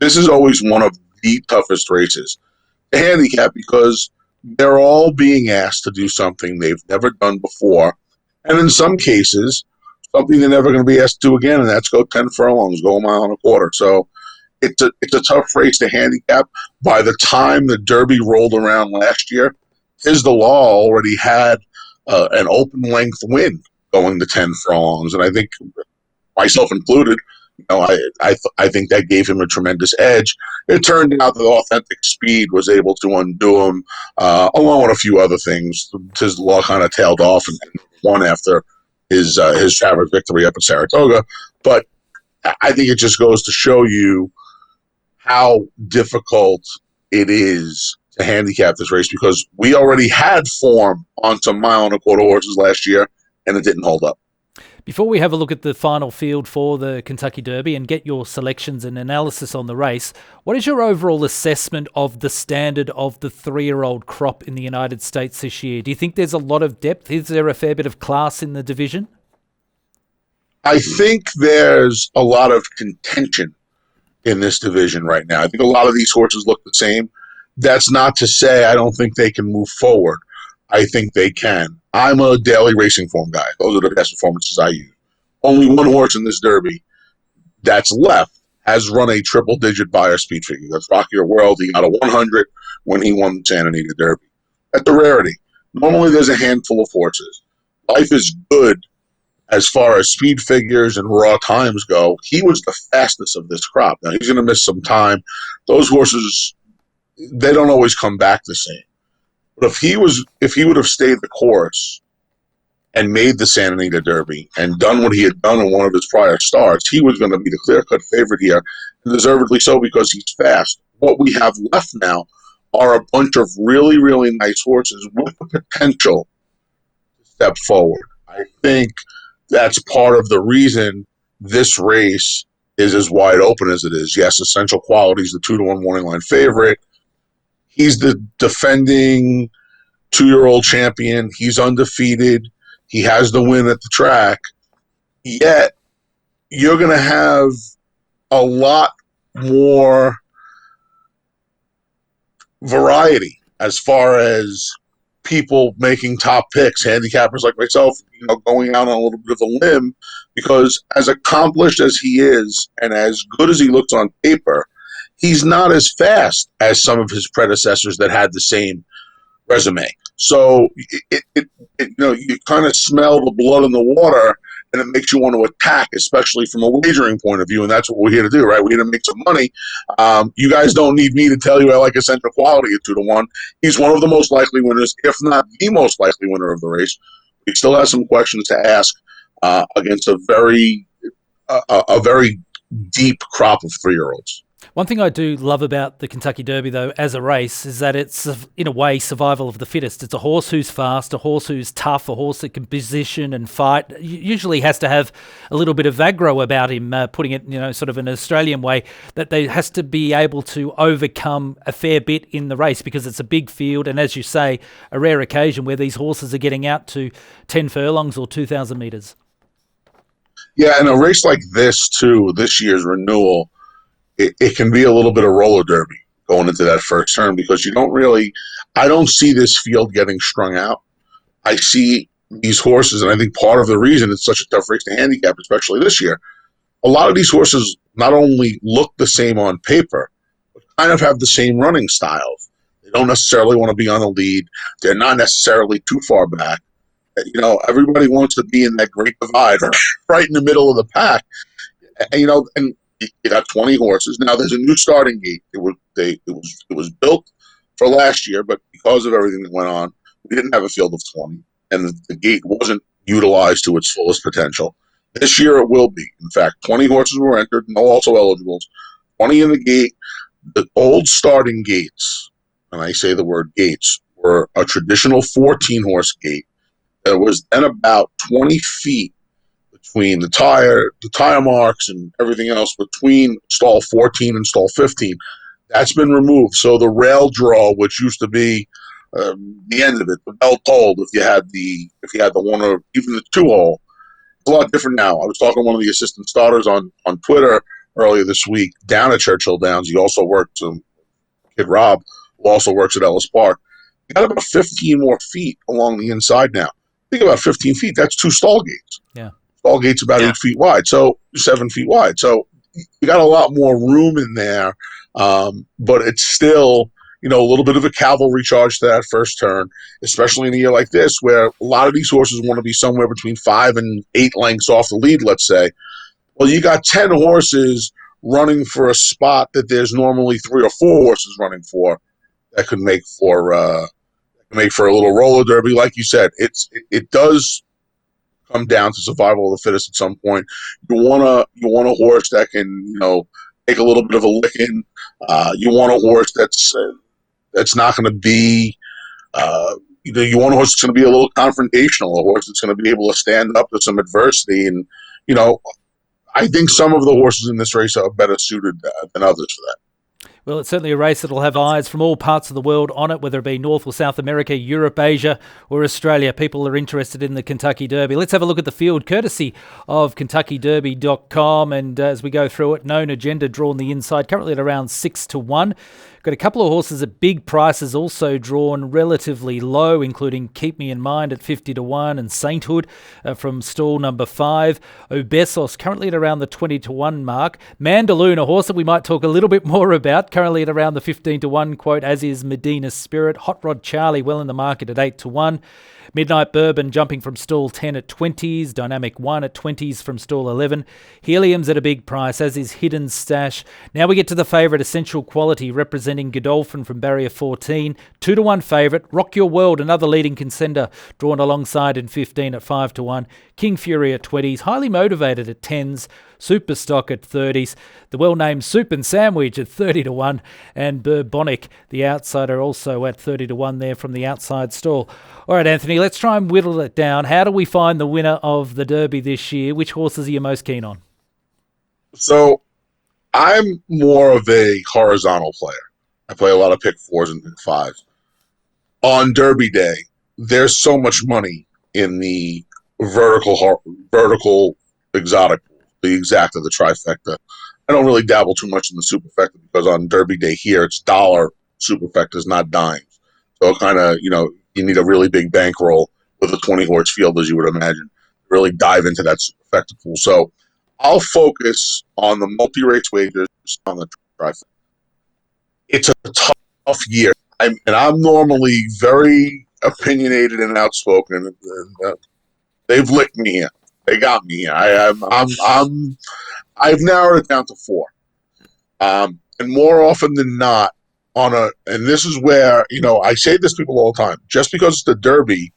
this is always one of the toughest races to handicap because they're all being asked to do something they've never done before. And in some cases, something they're never going to be asked to do again, and that's go 10 furlongs, go 1.25 miles. So it's a tough race to handicap. By the time the Derby rolled around last year, Tiz the Law already had an open length win going to 10 furlongs, and I think myself included, you know, I think that gave him a tremendous edge. It turned out that Authentic Speed was able to undo him, along with a few other things. His Law kind of tailed off and won after his Travers victory up at Saratoga, but I think it just goes to show you how difficult it is to handicap this race because we already had form on some 1.25 mile horses last year, and it didn't hold up. Before we have a look at the final field for the Kentucky Derby and get your selections and analysis on the race, what is your overall assessment of the standard of the 3-year-old crop in the United States this year? Do you think there's a lot of depth? Is there a fair bit of class in the division? I think there's a lot of contention in this division right now. I think a lot of these horses look the same. That's not to say I don't think they can move forward. I think they can. I'm a daily racing form guy. Those are the best performances I use. Only one horse in this Derby that's left has run a triple-digit buyer speed figure. That's Rock Your World. He got a 100 when he won the Santa Anita Derby. That's a rarity. Normally there's a handful of horses. Life is good as far as speed figures and raw times go. He was the fastest of this crop. Now, he's going to miss some time. Those horses, they don't always come back the same. But if he would have stayed the course and made the Santa Anita Derby and done what he had done in one of his prior starts, he was going to be the clear-cut favorite here, and deservedly so because he's fast. What we have left now are a bunch of really, really nice horses with the potential to step forward. I think that's part of the reason this race is as wide open as it is. Yes, Essential Quality is the 2-1 morning line favorite. He's the defending 2-year-old champion. He's undefeated. He has the win at the track. Yet, you're going to have a lot more variety as far as people making top picks, handicappers like myself, going out on a little bit of a limb, because as accomplished as he is and as good as he looks on paper, he's not as fast as some of his predecessors that had the same resume. So you kind of smell the blood in the water, and it makes you want to attack, especially from a wagering point of view. And that's what we're here to do, right? We're here to make some money. You guys don't need me to tell you I like Essential Quality at 2-1. He's one of the most likely winners, if not the most likely winner of the race. We still have some questions to ask against a very deep crop of 3-year-olds. One thing I do love about the Kentucky Derby, though, as a race, is that it's, in a way, survival of the fittest. It's a horse who's fast, a horse who's tough, a horse that can position and fight. Usually has to have a little bit of aggro about him, putting it, sort of an Australian way, that they has to be able to overcome a fair bit in the race because it's a big field and, as you say, a rare occasion where these horses are getting out to 10 furlongs or 2,000 metres. Yeah, and a race like this, too, this year's renewal, it can be a little bit of roller derby going into that first turn because I don't see this field getting strung out. I see these horses, and I think part of the reason it's such a tough race to handicap, especially this year, a lot of these horses not only look the same on paper, but kind of have the same running styles. They don't necessarily want to be on the lead. They're not necessarily too far back. Everybody wants to be in that great divide, right in the middle of the pack. And you got 20 horses. Now there's a new starting gate. It was built for last year, but because of everything that went on, we didn't have a field of 20, and the gate wasn't utilized to its fullest potential. This year it will be. In fact, 20 horses were entered, no also eligibles. 20 in the gate. The old starting gates, and I say the word gates, were a traditional 14-horse gate. There was then about 20 feet between the tire marks and everything else between stall 14 and stall 15. That's been removed. So the rail draw, which used to be the end of it, the bell tolled if you had the one or even the 2-hole. It's a lot different now. I was talking to one of the assistant starters on Twitter earlier this week down at Churchill Downs. He also worked, Kid Rob, who also works at Ellis Park. You got about 15 more feet along the inside now. Think about 15 feet. That's 2 stall gates. Yeah. Stall gate's about 8 feet wide, so 7 feet wide. So you got a lot more room in there, but it's still, a little bit of a cavalry charge to that first turn, especially in a year like this where a lot of these horses want to be somewhere between 5 and 8 lengths off the lead, let's say. Well, you got 10 horses running for a spot that there's normally 3 or 4 horses running for. That could make for a little roller derby, like you said. It does come down to survival of the fittest at some point. You want a horse that can take a little bit of a licking. You want a horse that's not going to be. You want a horse that's going to be a little confrontational. A horse that's going to be able to stand up to some adversity. And I think some of the horses in this race are better suited than others for that. Well, it's certainly a race that'll have eyes from all parts of the world on it, whether it be North or South America, Europe, Asia or Australia. People are interested in the Kentucky Derby. Let's have a look at the field, courtesy of KentuckyDerby.com. And as we go through it, Known Agenda drawn the inside, currently at around 6-1. Got a couple of horses at big prices also drawn relatively low, including Keep Me in Mind at 50-1 and Sainthood from stall number 5. Obesos currently at around the 20-1 mark. Mandaloon, a horse that we might talk a little bit more about, currently at around the 15-1 quote, as is Medina Spirit. Hot Rod Charlie well in the market at 8-1. Midnight Bourbon jumping from stall 10 at 20s. Dynamic 1 at 20s from stall 11. Helium's at a big price, as is Hidden Stash. Now we get to the favourite, Essential Quality, representing Godolphin from barrier 14. 2-1 favourite. Rock Your World, another leading contender, drawn alongside in 15 at 5-1. King Fury at 20s. Highly Motivated at 10s. Superstock at 30s. The well-named Soup and Sandwich at 30-1. And Bourbonic, the outsider, also at 30-1 there from the outside stall. All right, Anthony, let's try and whittle it down. How do we find the winner of the Derby this year? Which horses are you most keen on? So I'm more of a horizontal player. I play a lot of pick 4s and pick 5s. On Derby Day, there's so much money in the vertical exotic, the exacta, the trifecta. I don't really dabble too much in the superfecta because on Derby Day here, it's dollar superfectas, not dimes. So kind of, you need a really big bankroll with a 20-horse field, as you would imagine, to really dive into that superfecta pool. So I'll focus on the multi-race wagers on the trifecta. It's a tough year, and I'm normally very opinionated and outspoken. And they've licked me here. They got me here. I've narrowed it down to 4, and more often than not, and this is where I say this to people all the time. Just because it's the Derby,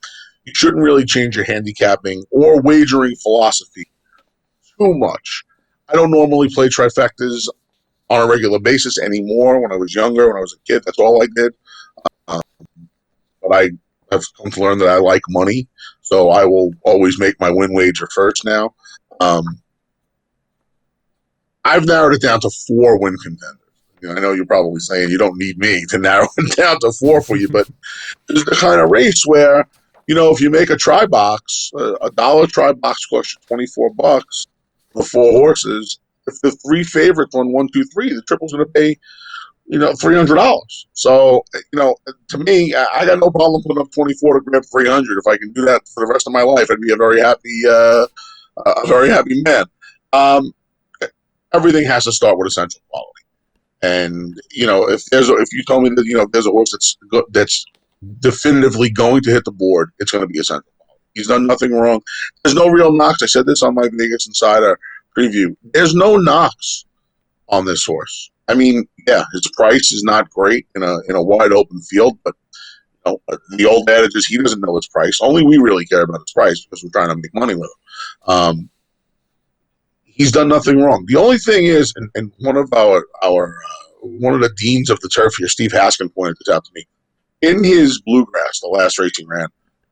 you shouldn't really change your handicapping or wagering philosophy too much. I don't normally play trifectas on a regular basis anymore. When I was younger, when I was a kid, that's all I did. But I have come to learn that I like money, so I will always make my win wager first now. I've narrowed it down to 4 win contenders. I know you're probably saying you don't need me to narrow it down to 4 for you, but it's the kind of race where, if you make a try box, a dollar try box costs you $24 for 4 horses. If the 3 favorites won 1, 2, 3, the triple's going to pay, $300. So, to me, I got no problem putting up 24 to grab 300. If I can do that for the rest of my life, I'd be a very happy man. Everything has to start with Essential Quality. And if you told me that there's a horse that's definitively going to hit the board, it's going to be Essential Quality. He's done nothing wrong. There's no real knocks. I said this on my Vegas Insider preview. There's no knocks on this horse. I mean, yeah, his price is not great in a wide open field, but the old adage is he doesn't know his price. Only we really care about his price because we're trying to make money with him. He's done nothing wrong. The only thing is, and one of one of the deans of the turf here, Steve Haskin, pointed this out to me. In his Bluegrass, the last race he ran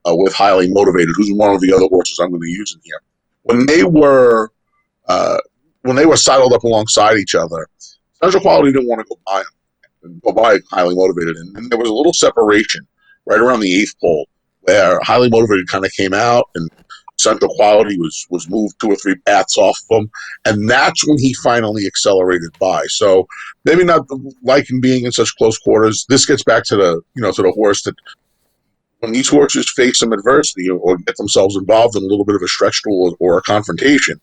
with Highly Motivated, who's one of the other horses I'm going to use in here, when they were saddled up alongside each other, Essential Quality didn't want to go buy Highly Motivated, and there was a little separation right around the 8th pole where Highly Motivated kind of came out and Essential Quality was moved 2 or 3 paths off of him, and that's when he finally accelerated by. So maybe not liking being in such close quarters. This gets back to the horse that when these horses face some adversity or get themselves involved in a little bit of a stretch duel or a confrontation,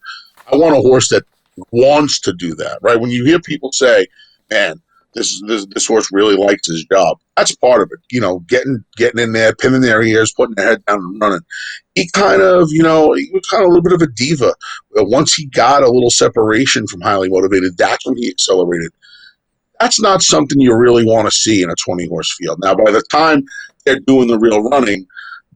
I want a horse that wants to do that, right? When you hear people say, man, this horse really likes his job, that's part of it. Getting in there, pinning their ears, putting their head down and running. He kind of, he was kind of a little bit of a diva. Once he got a little separation from Highly Motivated, that's when he accelerated. That's not something you really want to see in a 20-horse field. Now, by the time they're doing the real running,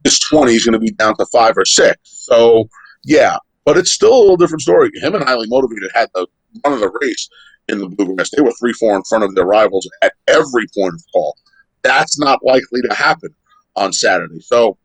this 20 is going to be down to 5 or 6. So, yeah, but it's still a little different story. Him and Highly Motivated had the run of the race in the Bluegrass. They were 3-4 in front of their rivals at every point of call. That's not likely to happen on Saturday. So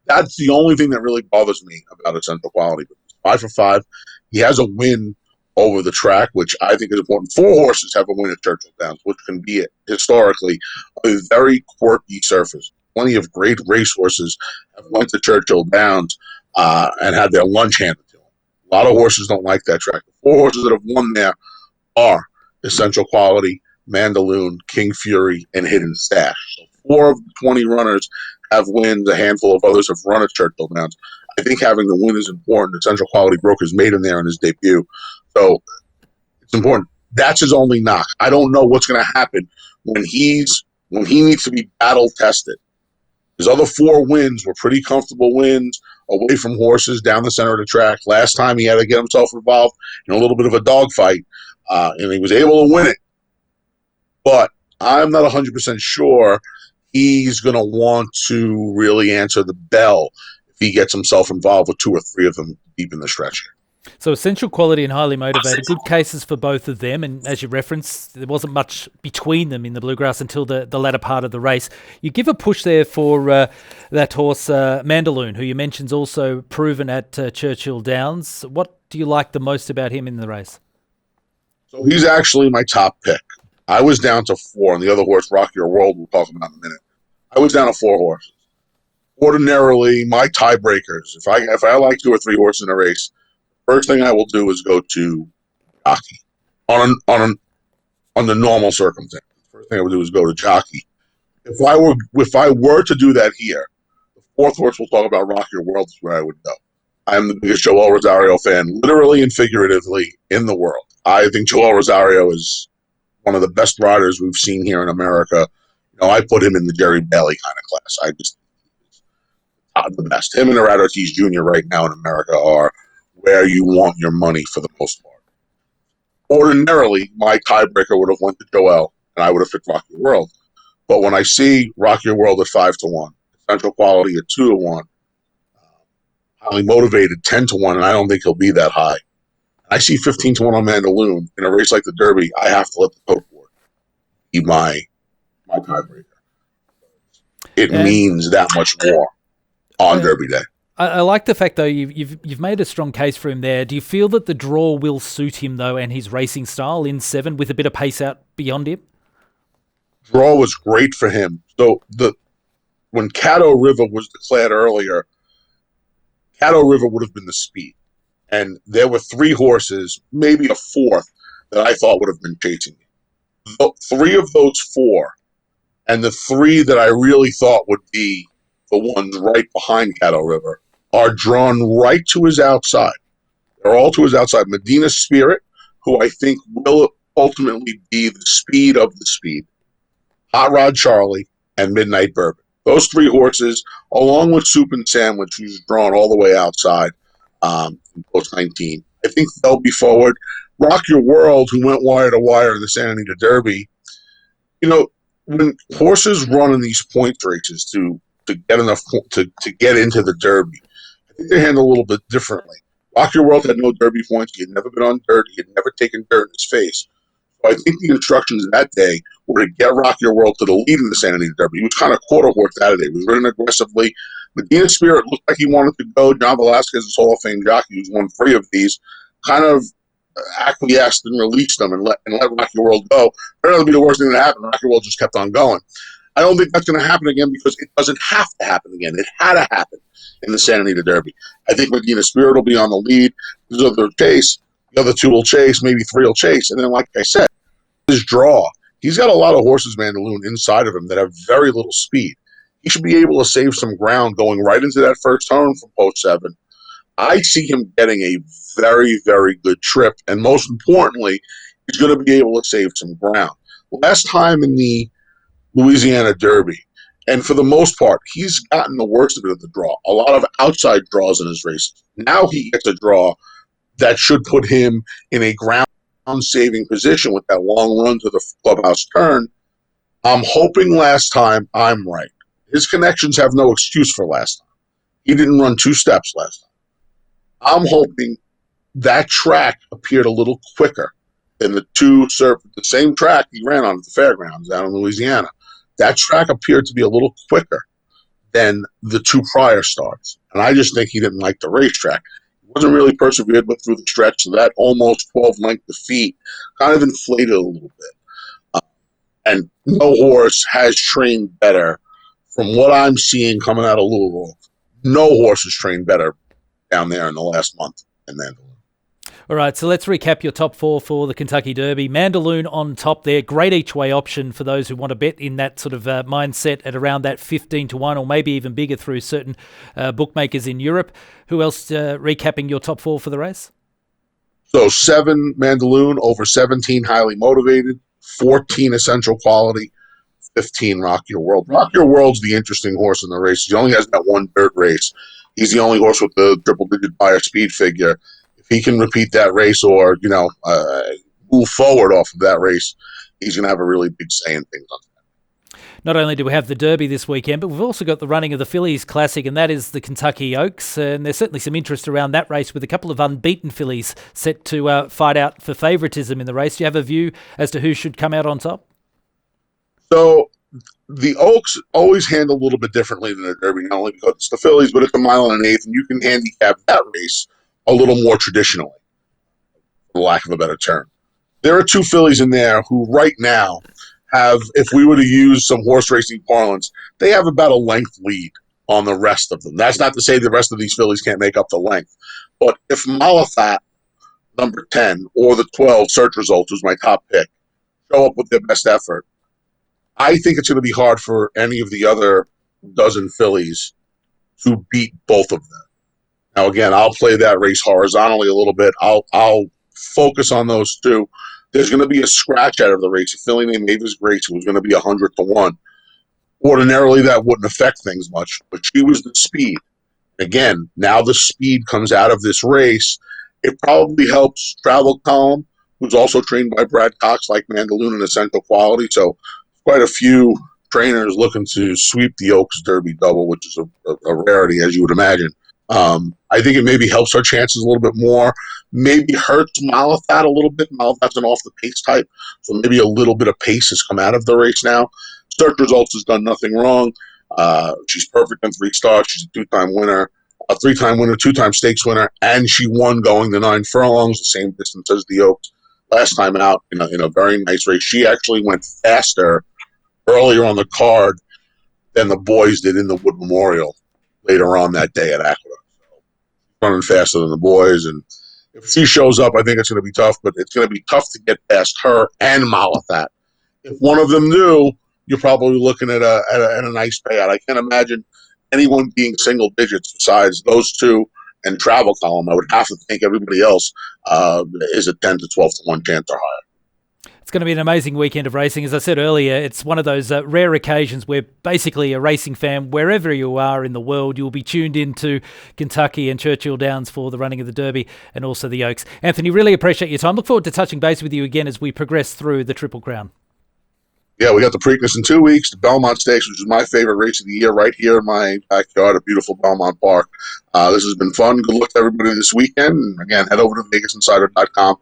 that's the only thing that really bothers me about Essential Quality. But 5 for 5. He has a win over the track, which I think is important. 4 horses have a win at Churchill Downs, which can be historically a very quirky surface. Plenty of great racehorses have went to Churchill Downs and had their lunch handed to them. A lot of horses don't like that track. The 4 horses that have won there are Essential Quality, Mandaloon, King Fury, and Hidden Stash. So 4 of the 20 runners have wins. A handful of others have run at Churchill Downs. I think having the win is important. Essential Quality broke his maiden there in his debut. So it's important. That's his only knock. I don't know what's going to happen when he needs to be battle tested. His other 4 wins were pretty comfortable wins away from horses down the center of the track. Last time he had to get himself involved in a little bit of a dogfight, and he was able to win it. But I'm not 100% sure he's going to want to really answer the bell if he gets himself involved with 2 or 3 of them deep in the stretch here. So Essential Quality and Highly Motivated, good cases for both of them. And as you referenced, there wasn't much between them in the Bluegrass until the latter part of the race. You give a push there for that horse, Mandaloon, who you mentioned also proven at Churchill Downs. What do you like the most about him in the race? So he's actually my top pick. I was down to 4, and the other horse, Rock Your World, we'll talk about in a minute. I was down to 4 horses. Ordinarily, my tiebreakers, if I like 2 or 3 horses in a race, first thing I will do is go to jockey on the normal circumstance. First thing I would do is go to jockey. If I were to do that here, the 4th horse we'll talk about, Rock Your World, is where I would go. I am the biggest Joel Rosario fan, literally and figuratively, in the world. I think Joel Rosario is one of the best riders we've seen here in America. I put him in the Jerry Bailey kind of class. I just the best. Him and Gerard Ortiz Jr. right now in America are where you want your money for the most part. Ordinarily, my tiebreaker would have went to Joel, and I would have picked Rock Your World. But when I see Rock Your World at 5-1, Essential Quality at 2-1, Highly Motivated 10-1, and I don't think he'll be that high. And I see 15-1 on Mandaloon in a race like the Derby. I have to let the tote board be my tiebreaker. It means that much more on Derby Day. I like the fact, though, you've made a strong case for him there. Do you feel that the draw will suit him, though, and his racing style in 7 with a bit of pace out beyond him? Draw was great for him. So when Caddo River was declared earlier, Caddo River would have been the speed. And there were 3 horses, maybe a 4th, that I thought would have been chasing me. 3 of those 4, and the 3 that I really thought would be the ones right behind Caddo River, are drawn right to his outside. They're all to his outside. Medina Spirit, who I think will ultimately be the speed of the speed. Hot Rod Charlie, and Midnight Bourbon. Those 3 horses, along with Soup and Sandwich, who's drawn all the way outside in post 19. I think they'll be forward. Rock Your World, who went wire to wire in the Santa Anita Derby. When horses run in these points races to get enough to get into the Derby, I think they handle a little bit differently. Rock Your World had no Derby points. He had never been on dirt. He had never taken dirt in his face. So I think the instructions that day were to get Rock Your World to the lead in the Santa Anita Derby. He was kind of quarter horse that day. He was running aggressively. Medina Spirit looked like he wanted to go. John Velasquez, his Hall of Fame jockey, who's won 3 of these, kind of acquiesced and released them and let Rock Your World go. That would be the worst thing that happened. Rock Your World just kept on going. I don't think that's going to happen again because it doesn't have to happen again. It had to happen in the Santa Anita Derby. I think Medina Spirit will be on the lead. The other 2 will chase, maybe 3 will chase. And then, like I said, his draw, he's got a lot of horses, Mandaloon, inside of him that have very little speed. He should be able to save some ground going right into that first turn from post 7. I see him getting a very, very good trip. And most importantly, he's going to be able to save some ground. Last time in the Louisiana Derby, and for the most part, he's gotten the worst of it at the draw. A lot of outside draws in his races. Now he gets a draw that should put him in a ground-saving position with that long run to the clubhouse turn. I'm hoping last time I'm right. His connections have no excuse for last time. He didn't run 2 steps last time. I'm hoping that track appeared a little quicker than the same track he ran on at the fairgrounds down in Louisiana. That track appeared to be a little quicker than the 2 prior starts. And I just think he didn't like the racetrack. Wasn't really persevered with through the stretch, so that almost 12-length defeat kind of inflated a little bit. And no horse has trained better from what I'm seeing coming out of Louisville. No horse has trained better down there in the last month than Mandaloun. All right, so let's recap your top four for the Kentucky Derby. Mandaloun on top there. Great each-way option for those who want to bet in that sort of mindset at around that 15-1 or maybe even bigger through certain bookmakers in Europe. Who else recapping your top four for the race? So 7 Mandaloun, over 17 highly motivated, 14 essential quality, 15 Rock Your World. Rock Your World's the interesting horse in the race. He only has that one dirt race. He's the only horse with the triple-digit buyer speed figure. If he can repeat that race or, move forward off of that race, he's going to have a really big say in things on that. Not only do we have the Derby this weekend, but we've also got the running of the Fillies Classic, and that is the Kentucky Oaks. And there's certainly some interest around that race with a couple of unbeaten fillies set to fight out for favouritism in the race. Do you have a view as to who should come out on top? So the Oaks always handle a little bit differently than the Derby, not only because it's the fillies, but it's a mile and an eighth, and you can handicap that race a little more traditionally, for lack of a better term. There are 2 fillies in there who right now have, if we were to use some horse racing parlance, they have about a length lead on the rest of them. That's not to say the rest of these fillies can't make up the length. But if Malathat, number 10, or the 12, Search Results, who's my top pick, show up with their best effort, I think it's going to be hard for any of the other dozen fillies to beat both of them. Now, again, I'll play that race horizontally a little bit. I'll focus on those 2. There's going to be a scratch out of the race. A filly named Mavis Grace, who was going to be 100-1. Ordinarily, that wouldn't affect things much, but she was the speed. Again, now the speed comes out of this race. It probably helps Travel Column, who's also trained by Brad Cox, like Mandaloun and Essential Quality. So quite a few trainers looking to sweep the Oaks Derby double, which is a rarity, as you would imagine. I think it maybe helps our chances a little bit more. Maybe hurts Malathat a little bit. Malathat's an off-the-pace type, so maybe a little bit of pace has come out of the race now. Search Results has done nothing wrong. She's perfect in 3 starts. She's a 2-time winner, a 3-time winner, 2-time stakes winner, and she won going the 9 furlongs, the same distance as the Oaks last time out in a very nice race. She actually went faster earlier on the card than the boys did in the Wood Memorial later on that day at Aqueduct. So running faster than the boys, and if she shows up, I think it's going to be tough, but it's going to be tough to get past her and Malathat. If one of them do, you're probably looking at a nice payout. I can't imagine anyone being single digits besides those 2 and Travel Column. I would have to think everybody else is a 10-12-1 chance or higher. It's going to be an amazing weekend of racing. As I said earlier, it's one of those rare occasions where basically a racing fan, wherever you are in the world, you'll be tuned into Kentucky and Churchill Downs for the running of the Derby and also the Oaks. Anthony, really appreciate your time. Look forward to touching base with you again as we progress through the Triple Crown. Yeah, we got the Preakness in 2 weeks, the Belmont Stakes, which is my favorite race of the year, right here in my backyard at beautiful Belmont Park. This has been fun. Good luck to everybody this weekend. And again, head over to VegasInsider.com.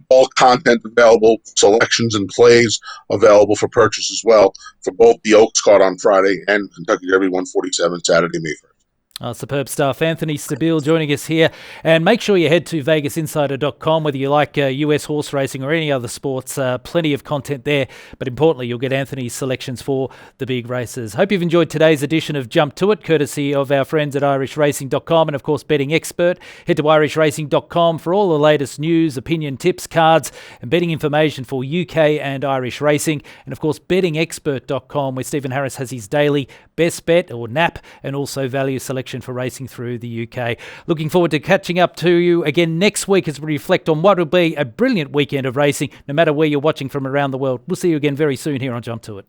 All content available, selections and plays available for purchase as well for both the Oaks card on Friday and Kentucky Derby 147 Saturday, May 1st. Superb stuff. Anthony Stabile joining us here. And make sure you head to VegasInsider.com, whether you like US horse racing or any other sports. Plenty of content there. But importantly, you'll get Anthony's selections for the big races. Hope you've enjoyed today's edition of Jump To It, courtesy of our friends at IrishRacing.com and, of course, Betting Expert. Head to IrishRacing.com for all the latest news, opinion, tips, cards, and betting information for UK and Irish racing. And, of course, BettingExpert.com, where Stephen Harris has his daily best bet or nap and also value selection for racing through the UK. Looking forward to catching up to you again next week as we reflect on what will be a brilliant weekend of racing, no matter where you're watching from around the world. We'll see you again very soon here on Jump To It.